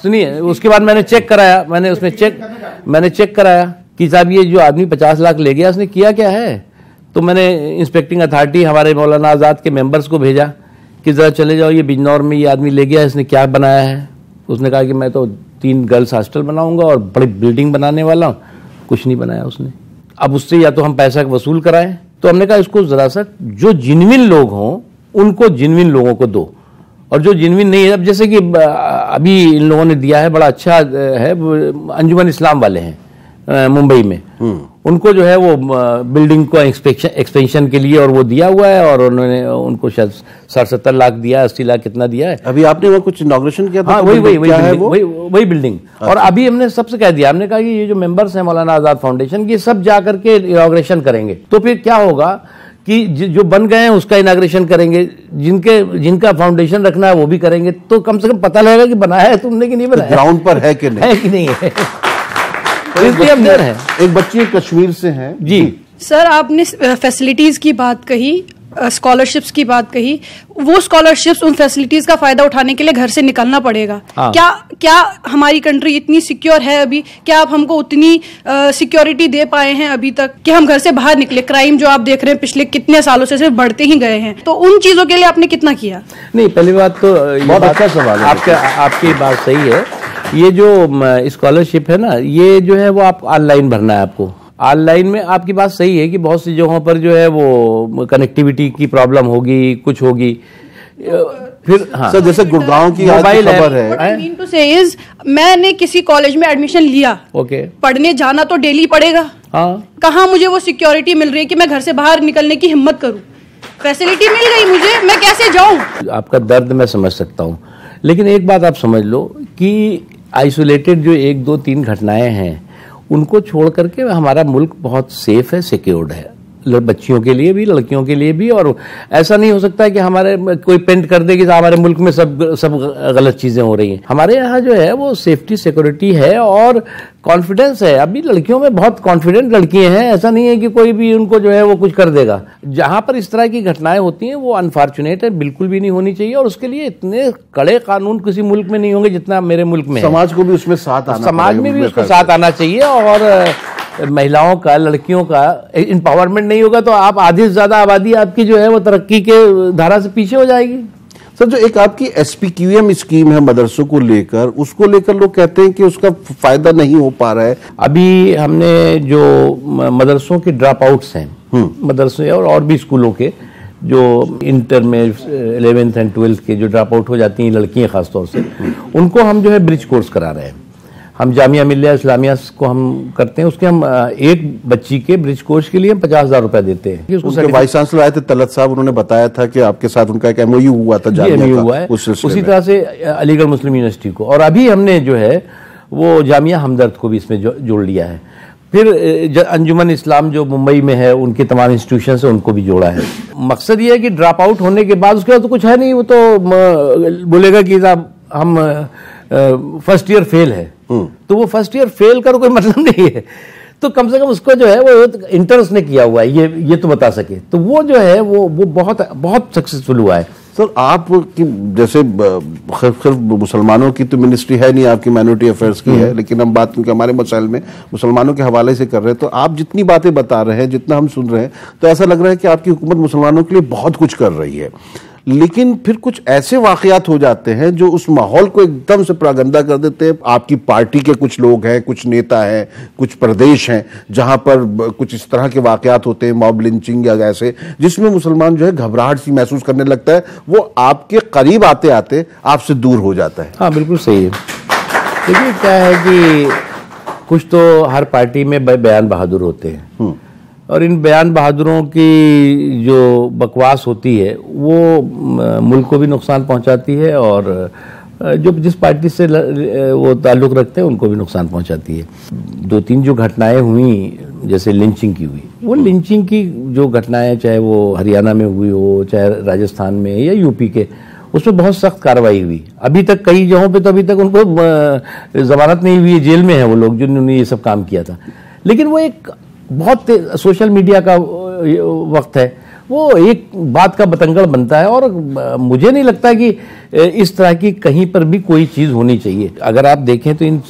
सुनिए, उसके बाद मैंने चेक कराया, मैंने चेक कराया कि साहब ये जो आदमी 50 लाख ले गया उसने किया क्या है। तो मैंने इंस्पेक्टिंग अथॉरिटी हमारे मौलाना आज़ाद के मेंबर्स को भेजा कि ज़रा चले जाओ, ये बिजनौर में ये आदमी ले गया, इसने क्या बनाया है। उसने कहा कि मैं तो 3 गर्ल्स हॉस्टल बनाऊंगा और बड़ी बिल्डिंग बनाने वाला हूँ। कुछ नहीं बनाया उसने। अब उससे या तो हम पैसा वसूल कराएं, तो हमने कहा इसको जरा सा जो जिन्विन लोग हों उनको जिन्विन लोगों को दो, और जो जिन्विन नहीं है, अब जैसे कि अभी इन लोगों ने दिया है, बड़ा अच्छा है, अंजुमन इस्लाम वाले हैं मुंबई में, उनको जो है वो बिल्डिंग को एक्सपेंशन के लिए और वो दिया हुआ है, और उन्होंने उनको शायद 60-70 लाख दिया, 80 लाख कितना दिया है। अभी आपने वो कुछ इनॉग्रेशन किया था? हाँ, वही बिल्डिंग। और अभी हमने सबसे कह दिया, हमने कहा कि ये जो मेंबर्स हैं मौलाना आज़ाद फाउंडेशन की, सब जा करके इनॉग्रेशन करेंगे। तो फिर क्या होगा कि जो बन गए हैं उसका इनाग्रेशन करेंगे, जिनका फाउंडेशन रखना है वो भी करेंगे, तो कम से कम पता लगेगा कि बनाया है तुमने कि नहीं बनाया, ग्राउंड पर है कि नहीं है कि नहीं है। तो इसलिए हम डर है। एक बच्ची कश्मीर से हैं जी सर, आपने फैसिलिटीज की बात कही, स्कॉलरशिप्स की बात कही, वो स्कॉलरशिप्स उन फैसिलिटीज का फायदा उठाने के लिए घर से निकलना पड़ेगा। हाँ। क्या हमारी कंट्री इतनी सिक्योर है अभी? क्या आप हमको उतनी सिक्योरिटी दे पाए हैं अभी तक कि हम घर से बाहर निकले? क्राइम जो आप देख रहे हैं पिछले कितने सालों से सिर्फ बढ़ते ही गए हैं, तो उन चीजों के लिए आपने कितना किया? नहीं, पहली बात तो बहुत अच्छा सवाल है। आपकी बात सही है। ये जो स्कॉलरशिप है ना, ये जो है वो आप ऑनलाइन भरना है आपको। ऑनलाइन में आपकी बात सही है कि बहुत सी जगहों पर जो है वो कनेक्टिविटी की प्रॉब्लम होगी, कुछ होगी, फिर हाँ सर जैसे गुड़गांव की आज की खबर है, मैंने किसी कॉलेज में एडमिशन लिया, ओके, पढ़ने जाना तो डेली पड़ेगा। हाँ, कहाँ मुझे वो सिक्योरिटी मिल रही है कि मैं घर से बाहर निकलने की हिम्मत करूं? फैसिलिटी मिल गई मुझे, मैं कैसे जाऊं? आपका दर्द मैं समझ सकता हूँ, लेकिन एक बात आप समझ लो कि आइसोलेटेड जो 1, 2, 3 घटनाएं हैं, उनको छोड़ करके हमारा मुल्क बहुत सेफ है, सिक्योर्ड है, बच्चियों के लिए भी, लड़कियों के लिए भी। और ऐसा नहीं हो सकता है कि हमारे कोई पेंट कर दे कि हमारे मुल्क में सब गलत चीजें हो रही हैं। हमारे यहाँ जो है वो सेफ्टी सिक्योरिटी है और कॉन्फिडेंस है। अभी लड़कियों में बहुत कॉन्फिडेंट लड़कियां हैं, ऐसा नहीं है कि कोई भी उनको जो है वो कुछ कर देगा। जहां पर इस तरह की घटनाएं होती हैं वो अनफॉर्चुनेट है, बिल्कुल भी नहीं होनी चाहिए, और उसके लिए इतने कड़े कानून किसी मुल्क में नहीं होंगे जितना मेरे मुल्क में है। समाज को भी उसमें साथ आना, समाज में भी उसको साथ आना चाहिए, और महिलाओं का, लड़कियों का एम्पावरमेंट नहीं होगा तो आप आधी से ज्यादा आबादी आपकी जो है वो तरक्की के धारा से पीछे हो जाएगी। सर जो एक आपकी SPQM स्कीम है मदरसों को लेकर, उसको लेकर लोग कहते हैं कि उसका फायदा नहीं हो पा रहा है। अभी हमने जो मदरसों के ड्रॉप आउट्स हैं, मदरसे और भी स्कूलों के जो इंटर में 11th and 12th के जो ड्रॉप आउट हो जाती हैं लड़कियां खासतौर से, उनको हम जो है ब्रिज कोर्स करा रहे हैं। हम जामिया मिल्लिया इस्लामिया को हम करते हैं, उसके हम एक बच्ची के ब्रिज कोर्स के लिए हम 50,000 रुपए देते हैं। उसके वाइस चांसलर आए थे तलत साहब, उन्होंने बताया था कि आपके साथ उनका एक MOU हुआ था, MOU हुआ है उसी तरह से अलीगढ़ मुस्लिम यूनिवर्सिटी को, और अभी हमने जो है वो जामिया हमदर्द को भी इसमें जोड़ लिया है। फिर अंजुमन इस्लाम जो मुंबई में है, उनके तमाम इंस्टीट्यूशन से उनको भी जोड़ा है। मकसद ये है कि ड्रॉप आउट होने के बाद उसके बाद तो कुछ है नहीं, वो तो बोलेगा कि साहब हम फर्स्ट ईयर फेल है, तो वो फर्स्ट ईयर फेल का कोई मतलब नहीं है, तो कम से कम उसको जो है वो इंटर्स ने किया हुआ है ये तो बता सके, तो वो जो है वो बहुत बहुत सक्सेसफुल हुआ है। सर आप की जैसे सिर्फ मुसलमानों की तो मिनिस्ट्री है नहीं, आपकी माइनॉरिटी अफेयर्स की है, लेकिन हम बात क्योंकि हमारे मसाइल में मुसलमानों के हवाले से कर रहे हैं, तो आप जितनी बातें बता रहे हैं, जितना हम सुन रहे हैं, तो ऐसा लग रहा है कि आपकी हुकूमत मुसलमानों के लिए बहुत कुछ कर रही है। लेकिन फिर कुछ ऐसे वाकयात हो जाते हैं जो उस माहौल को एकदम से प्रागंदा कर देते हैं। आपकी पार्टी के कुछ लोग हैं, कुछ नेता हैं, कुछ प्रदेश हैं जहां पर कुछ इस तरह के वाकयात होते हैं, मॉब लिंचिंग या ऐसे, जिसमें मुसलमान जो है घबराहट सी महसूस करने लगता है, वो आपके करीब आते आते आपसे दूर हो जाता है। हाँ बिल्कुल सही है। देखिए क्या है कि कुछ तो हर पार्टी में बयान बहादुर होते हैं, और इन बयान बहादुरों की जो बकवास होती है वो मुल्क को भी नुकसान पहुंचाती है, और जो जिस पार्टी से वो ताल्लुक़ रखते हैं उनको भी नुकसान पहुंचाती है। 2-3 जो घटनाएं हुई, जैसे लिंचिंग की हुई, वो लिंचिंग की जो घटनाएं, चाहे वो हरियाणा में हुई हो, चाहे राजस्थान में या यूपी के, उसमें बहुत सख्त कार्रवाई हुई। अभी तक कई जगहों पे तो अभी तक उनको जमानत नहीं हुई है, जेल में है वो लोग जिन्होंने ये सब काम किया था। लेकिन वो एक बहुत सोशल मीडिया का वक्त है, वो एक बात का बतंगड़ बनता है, और मुझे नहीं लगता कि इस तरह की कहीं पर भी कोई चीज होनी चाहिए। अगर आप देखें तो इन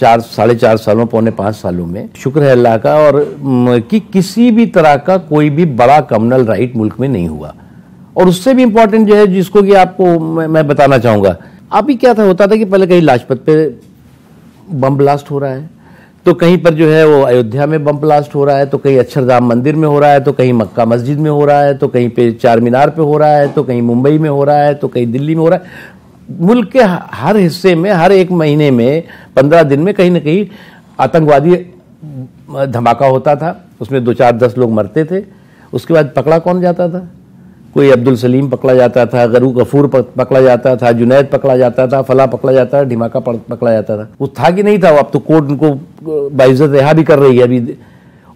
4-4.5 सालों, पौने 5 सालों में शुक्र है अल्लाह का, और कि किसी भी तरह का कोई भी बड़ा कम्युनल राइट मुल्क में नहीं हुआ। और उससे भी इंपॉर्टेंट जो है, जिसको कि आपको मैं बताना चाहूंगा, अभी क्या होता था कि पहले कहीं लाजपत पे बम ब्लास्ट हो रहा है, तो कहीं पर जो है वो अयोध्या में बम ब्लास्ट हो रहा है, तो कहीं अक्षरधाम मंदिर में हो रहा है, तो कहीं मक्का मस्जिद में हो रहा है, तो कहीं पे चार मीनार पे हो रहा है, तो कहीं मुंबई में हो रहा है, तो कहीं दिल्ली में हो रहा है। मुल्क के हर हिस्से में हर एक महीने में 15 दिन में कहीं ना कहीं आतंकवादी धमाका होता था, उसमें 2-4-10 लोग मरते थे। उसके बाद पकड़ा कौन जाता था? कोई अब्दुल सलीम पकड़ा जाता था, गफूर पकड़ा जाता था, जुनैद पकड़ा जाता था, फला पकड़ा जाता था, ढिमाका पकड़ा जाता था। वो था कि नहीं था? अब तो कोर्ट उनको बाइज्जत रिहा भी कर रही है अभी,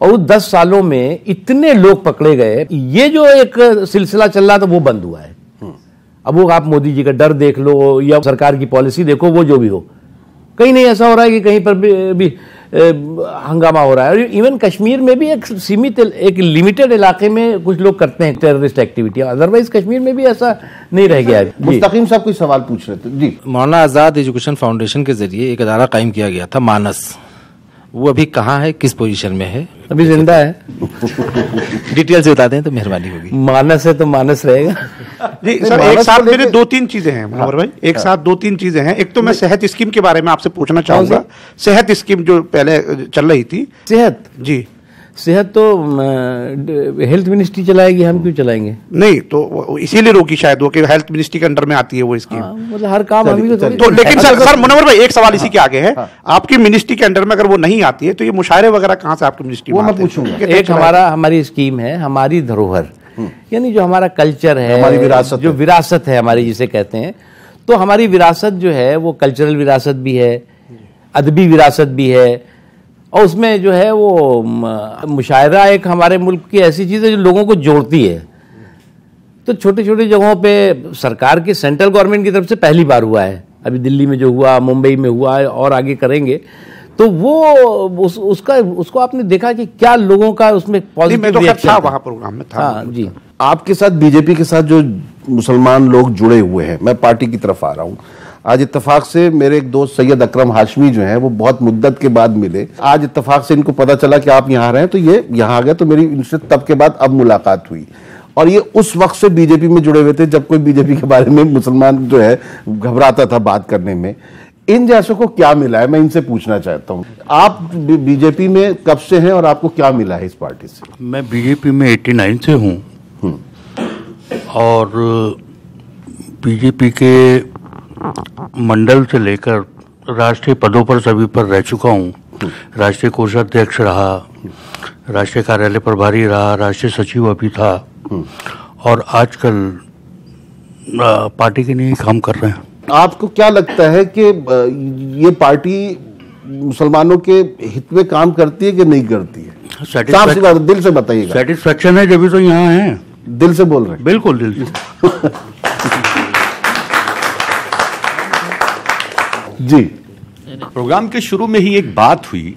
और उस 10 सालों में इतने लोग पकड़े गए, ये जो एक सिलसिला चल रहा था वो बंद हुआ है। अब वो आप मोदी जी का डर देख लो या सरकार की पॉलिसी देखो, वो जो भी हो, कहीं नहीं ऐसा हो रहा है कि कहीं पर भी हंगामा हो रहा है। और इवन कश्मीर में भी एक सीमित, एक लिमिटेड इलाके में कुछ लोग करते हैं टेररिस्ट एक्टिविटी, अदरवाइज कश्मीर में भी ऐसा नहीं रह गया है। मुस्तकीम साहब कोई सवाल पूछ रहे थे जी। मौलाना आज़ाद एजुकेशन फाउंडेशन के जरिए एक अदारा कायम किया गया था, मानस, वो अभी कहाँ है, किस पोजीशन में है? अभी जिंदा है। डिटेल से बता दें तो मेहरबानी होगी। मानस है तो मानस रहेगा जी सर, एक साथ मेरे 2-3 चीजें हैं मनोहर भाई, एक साथ 2-3 चीजें हैं। एक तो मैं सेहत स्कीम के बारे में आपसे पूछना चाहूंगा। सेहत स्कीम जो पहले चल रही थी, सेहत जी, सेहत तो हेल्थ मिनिस्ट्री चलाएगी, हम क्यों चलाएंगे? नहीं तो इसीलिए रोकी शायद वो कि हेल्थ मिनिस्ट्री के अंडर में आती है वो स्कीम। मतलब हर काम हम ही तो लेकिन सर मनोहर भाई एक सवाल इसी के आगे है, आपकी मिनिस्ट्री के अंडर में अगर वो नहीं आती है तो ये मुशायरे वगैरह कहाँ से आपकी मिनिस्ट्री में? वो मैं पूछूंगा। एक हमारी स्कीम है, हमारी धरोहर, यानी जो हमारा कल्चर है, हमारी विरासत, जो विरासत है हमारी जिसे कहते हैं, तो हमारी विरासत जो है वो कल्चरल विरासत भी है, अदबी विरासत भी है, और उसमें जो है वो मुशायरा एक हमारे मुल्क की ऐसी चीज़ है जो लोगों को जोड़ती है। तो छोटी छोटी जगहों पे सरकार की, सेंट्रल गवर्नमेंट की तरफ से पहली बार हुआ है, अभी दिल्ली में जो हुआ, मुंबई में हुआ है और आगे करेंगे, तो वो उसको आपने देखा कि क्या लोगों का उसमें पॉजिटिव रिएक्शन था, वहाँ प्रोग्राम में था। हाँ जी। आपके साथ बीजेपी के साथ जो मुसलमान लोग जुड़े हुए हैं, मैं पार्टी की तरफ आ रहा हूं, आज इत्तेफाक से मेरे एक दोस्त सैयद अकरम हाशमी जो हैं वो बहुत मुद्दत के बाद मिले। आज इत्तेफाक से इनको पता चला कि आप यहाँ रहे हैं, तो ये यहाँ आ गए, तो मेरी इनसे तब के बाद अब मुलाकात हुई। और ये उस वक्त से बीजेपी में जुड़े हुए थे जब कोई बीजेपी के बारे में मुसलमान जो है घबराता था बात करने में। इन जैसों को क्या मिला है, मैं इनसे पूछना चाहता हूँ। आप बीजेपी में कब से हैं और आपको क्या मिला है इस पार्टी से? मैं बीजेपी में 89 से हूँ और बीजेपी के मंडल से लेकर राष्ट्रीय पदों पर सभी पर रह चुका हूँ। राष्ट्रीय कोषाध्यक्ष रहा, राष्ट्रीय कार्यालय प्रभारी रहा, राष्ट्रीय सचिव अभी था और आजकल पार्टी के लिए काम कर रहे हैं। आपको क्या लगता है कि ये पार्टी मुसलमानों के हित में काम करती है कि नहीं करती है? साफ सी बात, दिल से बताइएगा। सेटिस्फेक्शन है जब तो यहाँ है। दिल से बोल रहे हैं? बिल्कुल दिल से। जी। प्रोग्राम के शुरू में ही एक बात हुई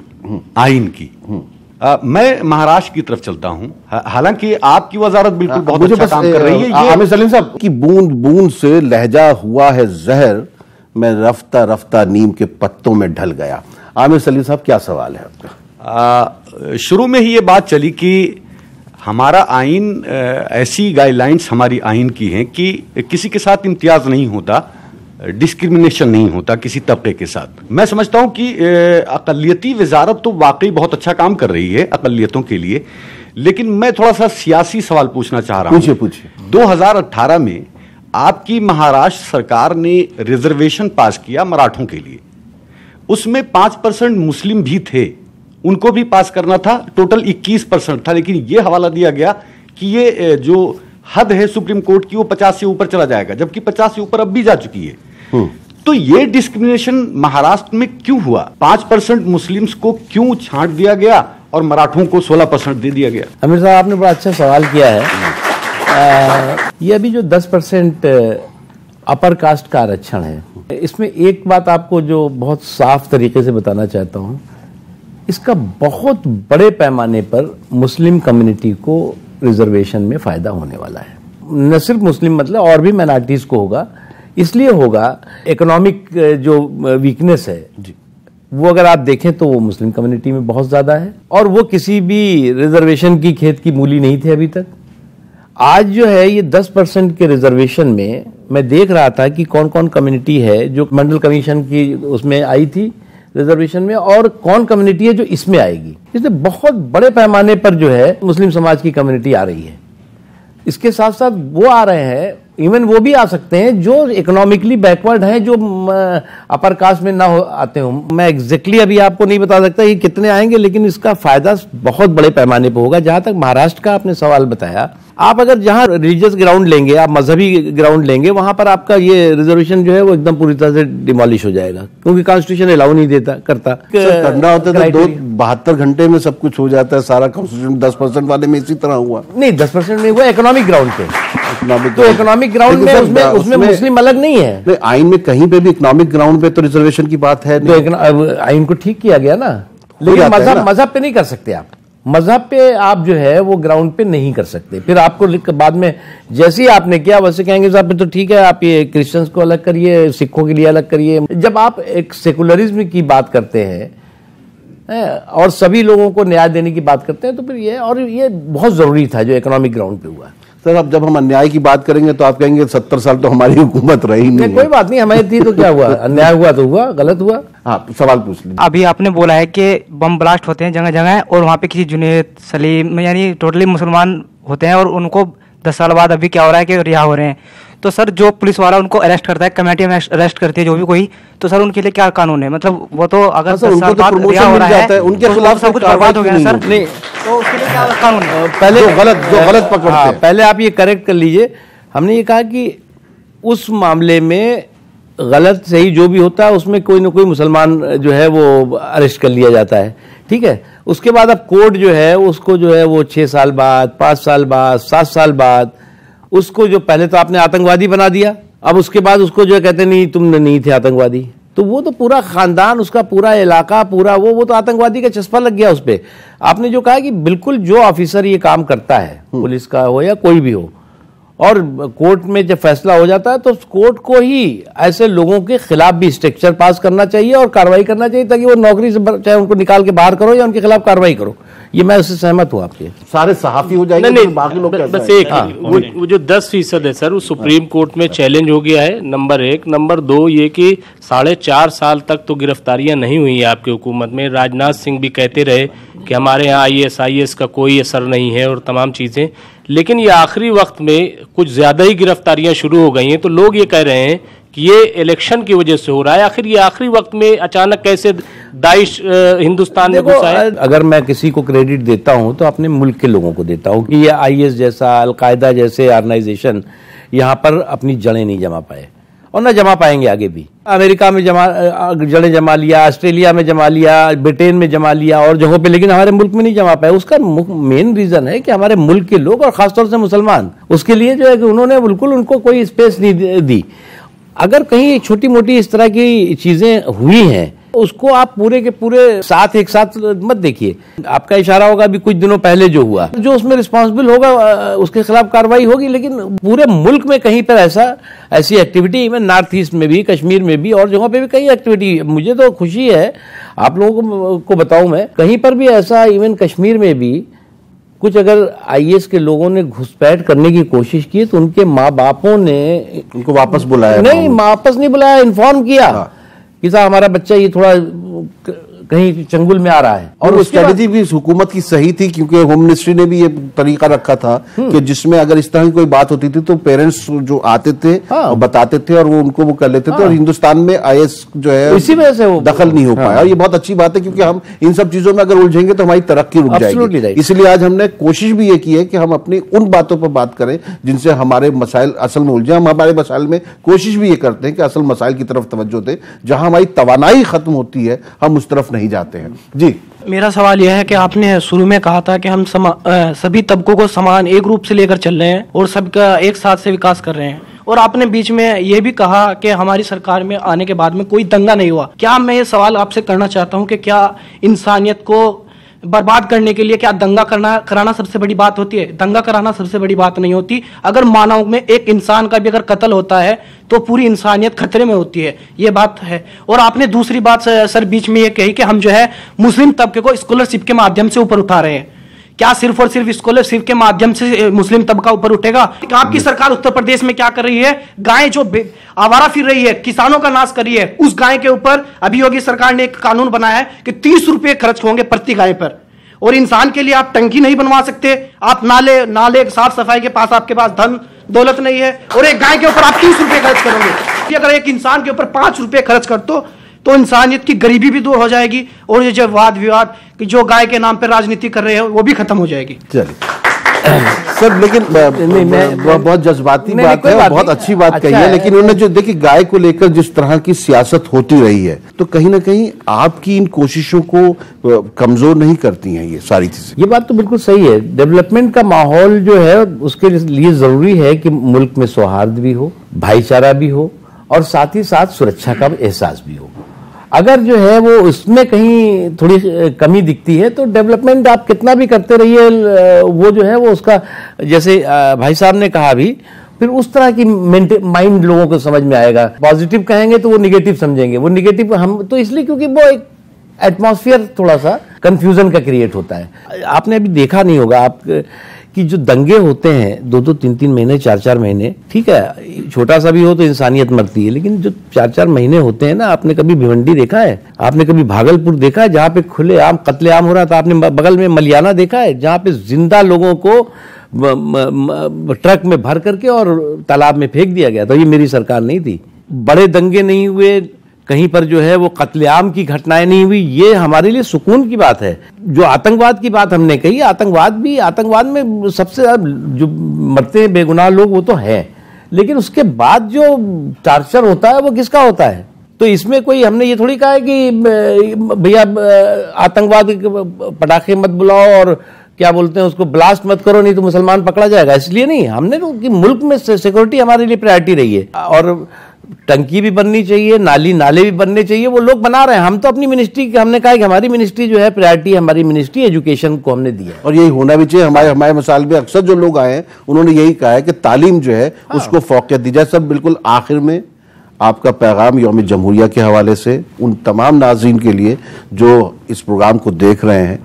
आइन की। मैं महाराष्ट्र की तरफ चलता हूं, हालांकि आपकी वजारत बिल्कुल बहुत अच्छा काम कर रही है। आमिर सलीम साहब की बूंद बूंद से लहजा हुआ है जहर, मैं रफ्ता रफ्ता नीम के पत्तों में ढल गया। आमिर सलीम साहब क्या सवाल है आपका? शुरू में ही ये बात चली कि हमारा आइन, ऐसी गाइडलाइंस हमारी आइन की हैं कि किसी के साथ इम्तियाज नहीं होता, डिस्क्रिमिनेशन नहीं होता किसी तबके के साथ। मैं समझता हूं कि अक़लियती वजारत तो वाकई बहुत अच्छा काम कर रही है अक़लियतों के लिए, लेकिन मैं थोड़ा सा सियासी सवाल पूछना चाह रहा हूं। पूछिए। 2018 में आपकी महाराष्ट्र सरकार ने रिजर्वेशन पास किया मराठों के लिए, उसमें 5% मुस्लिम भी थे, उनको भी पास करना था, टोटल 21% था, लेकिन यह हवाला दिया गया कि ये जो हद है सुप्रीम कोर्ट की वो 50 से ऊपर चला जाएगा, जबकि 50 से ऊपर अब भी जा चुकी है। तो ये डिस्क्रिमिनेशन महाराष्ट्र में क्यों हुआ? 5% मुस्लिम्स को क्यों छांट दिया गया और मराठों को 16% दे दिया गया? अमीर साहब, आपने बड़ा अच्छा सवाल किया है। ये अभी जो 10% अपर कास्ट का आरक्षण है, इसमें एक बात आपको जो बहुत साफ तरीके से बताना चाहता हूं, इसका बहुत बड़े पैमाने पर मुस्लिम कम्युनिटी को रिजर्वेशन में फायदा होने वाला है। न सिर्फ मुस्लिम, मतलब और भी माइनॉरिटीज को होगा। इसलिए होगा, इकोनॉमिक जो वीकनेस है जी, वो अगर आप देखें तो वो मुस्लिम कम्युनिटी में बहुत ज्यादा है, और वो किसी भी रिजर्वेशन की खेत की मूली नहीं थे अभी तक। आज जो है ये 10% के रिजर्वेशन में मैं देख रहा था कि कौन कौन कम्युनिटी है जो मंडल कमीशन की उसमें आई थी रिजर्वेशन में, और कौन कम्युनिटी है जो इसमें आएगी। इसलिए बहुत बड़े पैमाने पर जो है मुस्लिम समाज की कम्युनिटी आ रही है। इसके साथ साथ वो आ रहे हैं, इवन वो भी आ सकते हैं जो इकोनॉमिकली बैकवर्ड हैं, जो अपर कास्ट में ना हो आते हो। मैं एग्जैक्टली अभी आपको नहीं बता सकता कि कितने आएंगे, लेकिन इसका फायदा बहुत बड़े पैमाने पर होगा। जहां तक महाराष्ट्र का आपने सवाल बताया, आप अगर जहां रिलीजियस ग्राउंड लेंगे, आप मजहबी ग्राउंड लेंगे, वहां पर आपका ये रिजर्वेशन जो है वो एकदम पूरी तरह से डिमोलिश हो जाएगा, क्योंकि कॉन्स्टिट्यूशन अलाउ नहीं देता करता। करना होता है तो 72 घंटे में सब कुछ हो जाता है, सारा कॉन्स्टिट्यूशन 10% वाले में इसी तरह हुआ। नहीं, 10% नहीं हुआ, इकोनॉमिक ग्राउंड पे। तो इकोनॉमिक ग्राउंड में उसमें मुस्लिम अलग नहीं है। आइन में कहीं पे भी इकोनॉमिक ग्राउंड पे तो रिजर्वेशन की बात है। तो आइन को ठीक किया गया ना, लेकिन मजहब पे नहीं कर सकते आप। मजहब पे आप जो है वो ग्राउंड पे नहीं कर सकते। फिर आपको बाद में जैसे ही आपने किया वैसे कहेंगे साहब तो ठीक है, आप ये क्रिश्चियंस को अलग करिए, सिखों के लिए अलग करिए। जब आप एक सेकुलरिज्म की बात करते हैं और सभी लोगों को न्याय देने की बात करते हैं, तो फिर ये बहुत जरूरी था जो इकोनॉमिक ग्राउंड पे हुआ। सर, अब जब हम अन्याय की बात करेंगे तो आप कहेंगे 70 साल तो हमारी हुकूमत रही नहीं। कोई बात नहीं, हमारी थी तो क्या हुआ, अन्याय हुआ तो हुआ, गलत हुआ। हाँ, सवाल पूछ लीजिए। अभी आपने बोला है कि बम ब्लास्ट होते हैं जगह जगह, और वहाँ पे किसी जुनैद, सलीम यानी टोटली मुसलमान होते हैं, और उनको 10 साल बाद अभी क्या हो रहा है कि रिहा हो रहे हैं। तो सर जो पुलिस वाला उनको अरेस्ट करता है, कमेटी में अरेस्ट करती है जो भी कोई, तो सर उनके लिए क्या कानून है? मतलब वो तो अगर 10 साल बाद रिहा हो रहा है उनके खिलाफ सब कुछ बर्बाद हो गया सर। नहीं, तो उसके लिए क्या कानून है? पहले जो गलत पकड़ते हैं, पहले आप ये करेक्ट कर लीजिए। हमने ये कहा कि उस मामले में गलत सही जो भी होता है उसमें कोई ना कोई मुसलमान जो है वो अरेस्ट कर लिया जाता है, ठीक है। उसके बाद अब कोर्ट जो है उसको जो है वो 6 साल बाद, 5 साल बाद, 7 साल बाद उसको जो पहले तो आपने आतंकवादी बना दिया, अब उसके बाद उसको जो कहते नहीं तुम नहीं थे आतंकवादी, तो वो तो पूरा खानदान, उसका पूरा इलाका, पूरा वो तो आतंकवादी का चस्पा लग गया उस पर। आपने जो कहा कि बिल्कुल जो ऑफिसर ये काम करता है, पुलिस का हो या कोई भी हो, और कोर्ट में जब फैसला हो जाता है तो कोर्ट को ही ऐसे लोगों के खिलाफ भी स्ट्रक्चर पास करना चाहिए और कार्रवाई करना चाहिए, ताकि वो नौकरी से चाहे उनको निकाल के बाहर करो या उनके खिलाफ कार्रवाई करो। ये मैं उससे सहमत हूँ। आपके सारे सहाफी हो जाएंगे, नहीं, बाकी लोग बस एक वो जो 10% है सर, वो सुप्रीम कोर्ट में चैलेंज हो गया है, नंबर 1। नंबर 2 ये कि 4.5 साल तक तो गिरफ्तारियां नहीं हुई है आपकी हुकूमत में। राजनाथ सिंह भी कहते रहे कि हमारे यहाँ IAS का कोई असर नहीं है और तमाम चीज़ें, लेकिन ये आखिरी वक्त में कुछ ज़्यादा ही गिरफ्तारियां शुरू हो गई हैं। तो लोग ये कह रहे हैं कि ये इलेक्शन की वजह से हो रहा है। आखिर ये आखिरी वक्त में अचानक कैसे दाइश हिंदुस्तान में घुसा है? अगर मैं किसी को क्रेडिट देता हूं तो अपने मुल्क के लोगों को देता हूं कि ये IS जैसा, अलकायदा जैसे ऑर्गेनाइजेशन यहाँ पर अपनी जड़ें नहीं जमा पाए और न जमा पाएंगे आगे भी। अमेरिका में जड़ें जमा लिया, ऑस्ट्रेलिया में जमा लिया, ब्रिटेन में जमा लिया और जगहों पे, लेकिन हमारे मुल्क में नहीं जमा पाए। उसका मेन रीजन है कि हमारे मुल्क के लोग और खासतौर से मुसलमान उसके लिए जो है कि उन्होंने बिल्कुल उनको कोई स्पेस नहीं दी। अगर कहीं छोटी मोटी इस तरह की चीजें हुई हैं उसको आप पूरे के पूरे साथ एक साथ मत देखिए। आपका इशारा होगा अभी कुछ दिनों पहले जो हुआ, जो उसमें रिस्पांसिबल होगा उसके खिलाफ कार्रवाई होगी, लेकिन पूरे मुल्क में कहीं पर ऐसी एक्टिविटी, इवन नॉर्थ ईस्ट में भी, कश्मीर में भी और जगहों पे भी कई एक्टिविटी। मुझे तो खुशी है, आप लोगों को बताऊं मैं, कहीं पर भी ऐसा, इवन कश्मीर में भी कुछ अगर IS के लोगों ने घुसपैठ करने की कोशिश की तो उनके माँ बापों ने उनको वापस बुलाया। नहीं, वापस नहीं बुलाया, इन्फॉर्म किया कि साहब हमारा बच्चा ये थोड़ा कहीं चंगुल में आ रहा है। और वो स्ट्रेटेजी भी इस हुकूमत की सही थी, क्योंकि होम मिनिस्ट्री ने भी ये तरीका रखा था कि जिसमें अगर इस तरह की कोई बात होती थी तो पेरेंट्स जो आते थे और बताते थे और वो उनको वो कर लेते थे, और हिंदुस्तान में IS जो है इसी वजह से वो दखल नहीं हो पाया। और ये बहुत अच्छी बात है, क्योंकि हम इन सब चीजों में अगर उलझेंगे तो हमारी तरक्की रुक जाएगी। इसलिए आज हमने कोशिश भी ये की है कि हम अपनी उन बातों पर बात करें जिनसे हमारे मसाइल असल में उलझे। हम हमारे मसाइल में कोशिश भी ये करते हैं कि असल मसाइल की तरफ तवज्जो दें, जहां हमारी तवानाई खत्म होती है हम उस तरफ नहीं जाते हैं। जी, मेरा सवाल यह है कि आपने शुरू में कहा था कि हम सभी तबकों को समान एक रूप से लेकर चल रहे हैं और सबका एक साथ से विकास कर रहे हैं, और आपने बीच में यह भी कहा कि हमारी सरकार में आने के बाद में कोई दंगा नहीं हुआ। क्या मैं ये सवाल आपसे करना चाहता हूं कि क्या इंसानियत को बर्बाद करने के लिए क्या दंगा कराना सबसे बड़ी बात होती है? दंगा कराना सबसे बड़ी बात नहीं होती। अगर मानव में एक इंसान का भी अगर कत्ल होता है तो पूरी इंसानियत खतरे में होती है, ये बात है। और आपने दूसरी बात सर बीच में ये कही कि हम जो है मुस्लिम तबके को स्कॉलरशिप के माध्यम से ऊपर उठा रहे हैं। क्या सिर्फ और सिर्फ स्कॉलरशिप के माध्यम से मुस्लिम तबका ऊपर उठेगा? आपकी सरकार उत्तर प्रदेश में क्या कर रही है? गाय जो आवारा फिर रही है, किसानों का नाश कर रही है, उस गाय के ऊपर अभी योगी सरकार ने एक कानून बनाया है कि 30 रुपए खर्च होंगे प्रति गाय पर। और इंसान के लिए आप टंकी नहीं बनवा सकते, आप नाले साफ सफाई के पास आपके पास धन दौलत नहीं है, और एक गाय के ऊपर आप 30 रुपए खर्च करोगे। अगर एक इंसान के ऊपर 5 रुपए खर्च कर दो तो इंसानियत की गरीबी भी दूर हो जाएगी, और ये जो वाद विवाद कि जो गाय के नाम पर राजनीति कर रहे हैं वो भी खत्म हो जाएगी। चलिए। सर लेकिन बहुत जज्बाती बात है, बहुत अच्छी बात कही है, लेकिन उन्होंने जो देखिए गाय को लेकर जिस तरह की सियासत होती रही है, तो कहीं ना कहीं आपकी इन कोशिशों को कमजोर नहीं करती हैं ये सारी चीजें? ये बात तो बिल्कुल सही है। डेवलपमेंट का माहौल जो है उसके लिए जरूरी है कि मुल्क में सौहार्द भी हो, भाईचारा भी हो और साथ ही साथ सुरक्षा का एहसास भी हो। अगर जो है वो उसमें कहीं थोड़ी कमी दिखती है तो डेवलपमेंट आप कितना भी करते रहिए, वो जो है वो उसका, जैसे भाई साहब ने कहा भी, फिर उस तरह की माइंड लोगों को समझ में आएगा। पॉजिटिव कहेंगे तो वो निगेटिव समझेंगे, वो निगेटिव हम तो इसलिए क्योंकि वो एक एटमॉस्फेयर थोड़ा सा कंफ्यूजन का क्रिएट होता है। आपने अभी देखा नहीं होगा आप कि जो दंगे होते हैं 2-2, 3-3 महीने, 4-4 महीने, ठीक है छोटा सा भी हो तो इंसानियत मरती है, लेकिन जो 4-4 महीने होते हैं ना, आपने कभी भिवंडी देखा है? आपने कभी भागलपुर देखा है जहां पे खुलेआम कत्लेआम हो रहा था? आपने बगल में मलियाना देखा है जहां पे जिंदा लोगों को ट्रक में भर करके और तालाब में फेंक दिया गया था? ये मेरी सरकार नहीं थी। बड़े दंगे नहीं हुए, कहीं पर जो है वो कत्लेआम की घटनाएं नहीं हुई, ये हमारे लिए सुकून की बात है। जो आतंकवाद की बात हमने कही, आतंकवाद में सबसे जो मरते हैं बेगुनाह लोग वो तो है, लेकिन उसके बाद जो टार्चर होता है वो किसका होता है? तो इसमें कोई हमने ये थोड़ी कहा है कि भैया आतंकवाद पटाखे मत बुलाओ और क्या बोलते हैं उसको ब्लास्ट मत करो नहीं तो मुसलमान पकड़ा जाएगा, इसलिए नहीं। हमने तो कि मुल्क में सिक्योरिटी हमारे लिए प्रायोरिटी रही है और टंकी भी बननी चाहिए, नाले भी बनने चाहिए, वो लोग बना रहे हैं। हम तो अपनी मिनिस्ट्री, हमने कहा कि हमारी मिनिस्ट्री जो है प्रायोरिटी, हमारी मिनिस्ट्री एजुकेशन को हमने दिया और यही होना भी चाहिए। हमारे मिसाल में अक्सर जो लोग आए हैं उन्होंने यही कहा है कि तालीम जो है उसको फौकियत दी जाए। सब बिल्कुल आखिर में आपका पैगाम यौम जमहूरिया के हवाले से उन तमाम नाज़रीन के लिए जो इस प्रोग्राम को देख रहे हैं,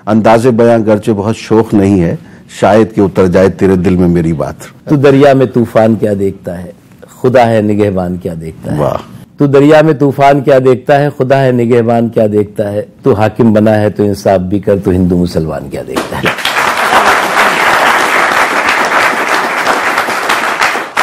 अंदाज़े बयां गर्चे बहुत शौक नहीं है, शायद कि उतर जाए तेरे दिल में मेरी बात। तू दरिया में तूफान क्या देखता है, खुदा है निगहबान क्या देखता है। वाह। तू दरिया में तूफान क्या देखता है, खुदा है निगहबान क्या देखता है। तू हाकिम बना है तो इंसाफ भी कर, तू हिंदू मुसलमान क्या देखता है।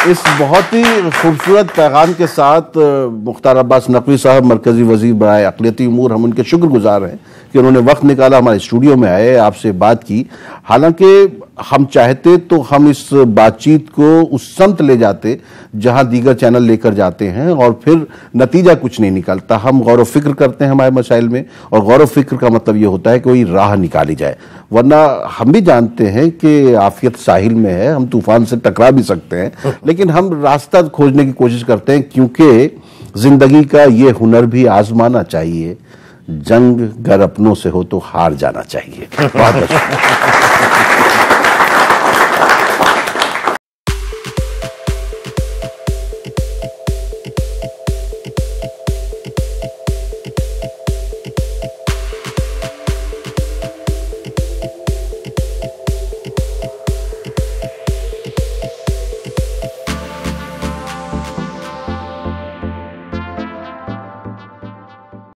इस बहुत ही खूबसूरत पैगाम के साथ मुख्तार अब्बास नकवी साहब, मरकजी वजीर बराए अक़लियती उमूर, हम उनके शुक्रगुजार हैं कि उन्होंने वक्त निकाला, हमारे स्टूडियो में आए, आपसे बात की। हालांकि हम चाहते तो हम इस बातचीत को उस समत ले जाते जहां दीगर चैनल लेकर जाते हैं और फिर नतीजा कुछ नहीं निकलता। हम गौर व फिक्र करते हैं हमारे मसाइल में, और गौर व फिक्र का मतलब ये होता है कि कोई राह निकाली जाए, वरना हम भी जानते हैं कि आफियत साहिल में है, हम तूफान से टकरा भी सकते हैं, लेकिन हम रास्ता खोजने की कोशिश करते हैं, क्योंकि जिंदगी का ये हुनर भी आजमाना चाहिए, जंग गर अपनों से हो तो हार जाना चाहिए। बहुत अच्छा।